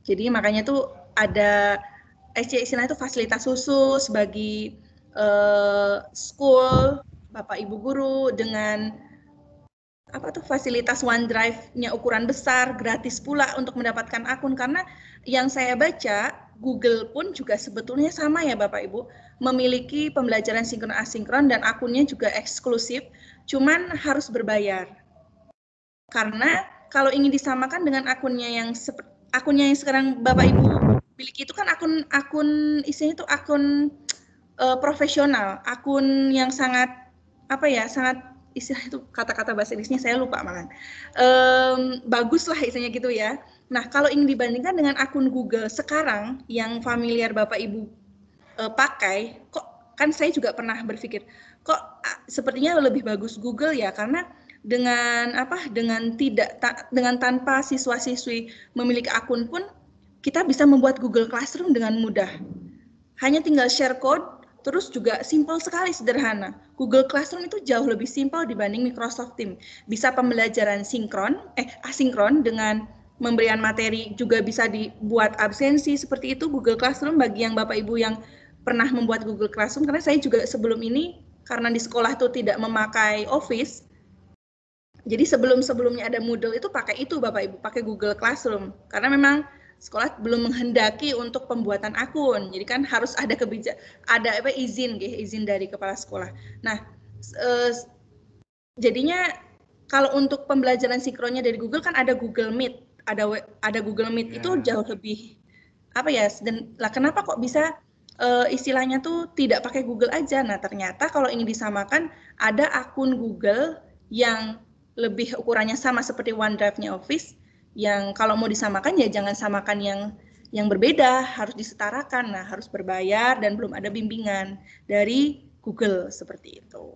Jadi makanya tuh ada istilahnya itu fasilitas khusus bagi school, Bapak Ibu guru, dengan fasilitas OneDrive-nya ukuran besar, gratis pula untuk mendapatkan akun. Karena yang saya baca, Google pun juga sebetulnya sama ya Bapak Ibu, memiliki pembelajaran sinkron asinkron dan akunnya juga eksklusif, cuman harus berbayar. Karena kalau ingin disamakan dengan akunnya yang sekarang Bapak Ibu miliki itu kan akun isinya itu akun profesional, akun yang sangat istilah itu kata-kata bahasa Inggrisnya saya lupa malah. Bagus lah istilahnya gitu ya. Nah, kalau ini dibandingkan dengan akun Google sekarang yang familiar Bapak Ibu pakai, kok kan saya juga pernah berpikir, kok sepertinya lebih bagus Google ya, karena dengan dengan tanpa siswa-siswi memiliki akun pun kita bisa membuat Google Classroom dengan mudah. Hanya tinggal share code, terus juga simpel sekali, sederhana. Google Classroom itu jauh lebih simpel dibanding Microsoft Teams. Bisa pembelajaran asinkron dengan memberikan materi, juga bisa dibuat absensi seperti itu. Google Classroom bagi yang Bapak Ibu yang pernah membuat Google Classroom, karena saya juga sebelum ini karena di sekolah tuh tidak memakai Office, jadi sebelumnya ada Moodle itu pakai itu Bapak Ibu, pakai Google Classroom, karena memang sekolah belum menghendaki untuk pembuatan akun, jadi kan harus ada izin dari kepala sekolah. Nah, jadinya kalau untuk pembelajaran sinkronnya dari Google kan ada Google Meet, ada Google Meet itu jauh lebih dan kenapa kok bisa istilahnya tuh tidak pakai Google aja. Nah, ternyata kalau ini disamakan, ada akun Google yang lebih ukurannya sama seperti OneDrive-nya Office, yang kalau mau disamakan ya jangan samakan yang berbeda, harus disetarakan. Nah, harus berbayar dan belum ada bimbingan dari Google seperti itu.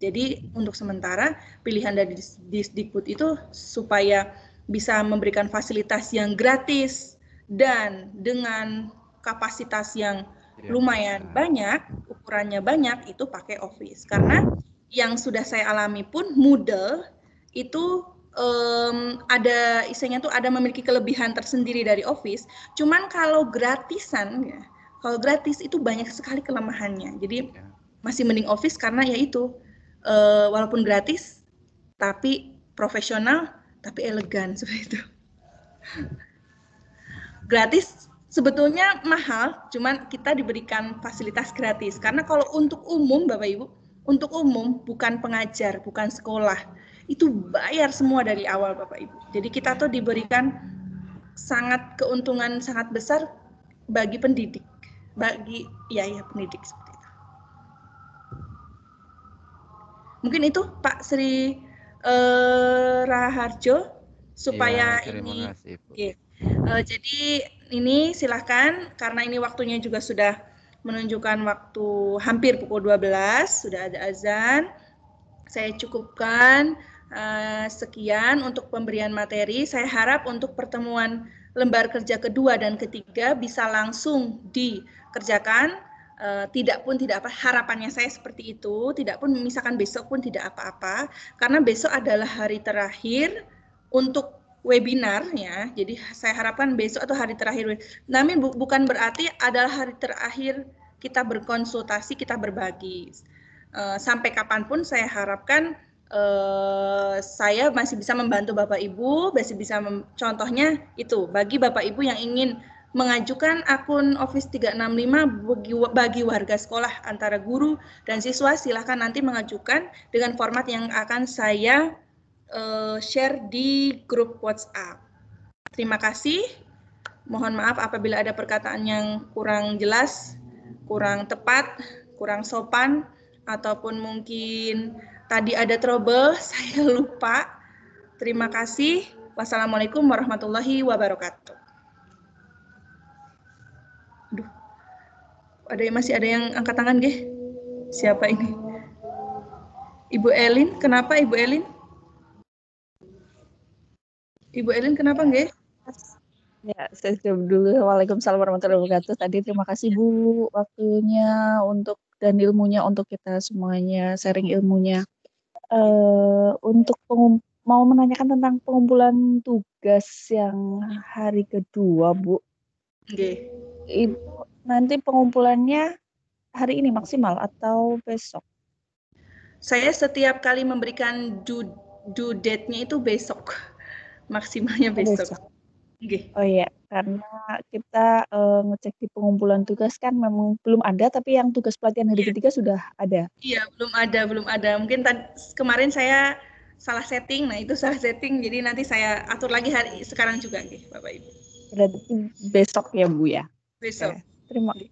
Jadi untuk sementara pilihan dari Disdikbud itu supaya bisa memberikan fasilitas yang gratis dan dengan kapasitas yang lumayan banyak, ukurannya banyak, itu pakai Office. Karena yang sudah saya alami pun Moodle itu ada istilahnya tuh ada memiliki kelebihan tersendiri dari Office. Cuman kalau gratisan ya, kalau gratis itu banyak sekali kelemahannya. Jadi masih mending Office karena ya itu walaupun gratis tapi profesional tapi elegan seperti itu. Gratis sebetulnya mahal, cuman kita diberikan fasilitas gratis. Karena kalau untuk umum Bapak Ibu, untuk umum bukan pengajar, bukan sekolah, itu bayar semua dari awal Bapak Ibu. Jadi kita tuh diberikan keuntungan sangat besar bagi pendidik, pendidik seperti itu. Mungkin itu Pak Sri Raharjo supaya ini. Jadi ini silahkan, karena ini waktunya juga sudah menunjukkan waktu hampir pukul 12, sudah ada azan. Saya cukupkan sekian untuk pemberian materi. Saya harap untuk pertemuan lembar kerja kedua dan ketiga bisa langsung dikerjakan. Tidak apa, harapannya saya seperti itu. Tidak pun misalkan besok pun tidak apa-apa, karena besok adalah hari terakhir untuk webinarnya. Jadi saya harapkan besok atau hari terakhir. Namun bukan berarti adalah hari terakhir kita berkonsultasi, kita berbagi. Sampai kapanpun saya harapkan saya masih bisa membantu Bapak Ibu, masih bisa contohnya itu bagi Bapak Ibu yang ingin mengajukan akun Office 365 bagi warga sekolah antara guru dan siswa, silahkan nanti mengajukan dengan format yang akan saya share di grup WhatsApp. Terima kasih. Mohon maaf apabila ada perkataan yang kurang jelas, kurang tepat, kurang sopan, ataupun mungkin tadi ada trouble, saya lupa. Terima kasih. Wassalamualaikum warahmatullahi wabarakatuh. Aduh, masih ada yang angkat tangan, Geh? Siapa ini? Ibu Elin, kenapa Ibu Elin? Ibu Elin kenapa nggih? Ya, saya jawab dulu. Waalaikumsalam warahmatullahi wabarakatuh. Tadi terima kasih Bu waktunya dan ilmunya untuk kita semuanya, sharing ilmunya. Untuk mau menanyakan tentang pengumpulan tugas yang hari kedua, Bu. Oke. Ibu nanti pengumpulannya hari ini maksimal atau besok? Saya setiap kali memberikan due date-nya itu besok. Maksimalnya besok. Okay. Oh iya, karena kita ngecek di pengumpulan tugas kan memang belum ada, tapi yang tugas pelatihan hari ketiga sudah ada. Iya, belum ada. Mungkin kemarin saya salah setting, nah itu salah setting, jadi nanti saya atur lagi sekarang juga, Bapak Ibu. Berarti besok ya Bu ya? Besok.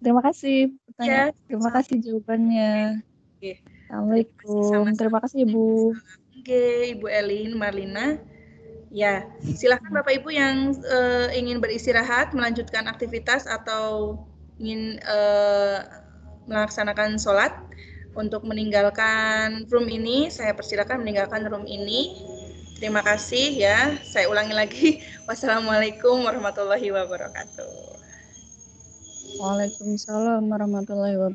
Terima kasih. Ya, terima kasih jawabannya. Assalamualaikum. Terima kasih Ibu. Oke, Ibu Elin, Marlina. Ya, silakan Bapak Ibu yang ingin beristirahat, melanjutkan aktivitas atau ingin melaksanakan sholat. Untuk meninggalkan room ini, saya persilakan meninggalkan room ini. Terima kasih ya. Saya ulangi lagi. Wassalamualaikum warahmatullahi wabarakatuh. Waalaikumsalam warahmatullahi wabarakatuh.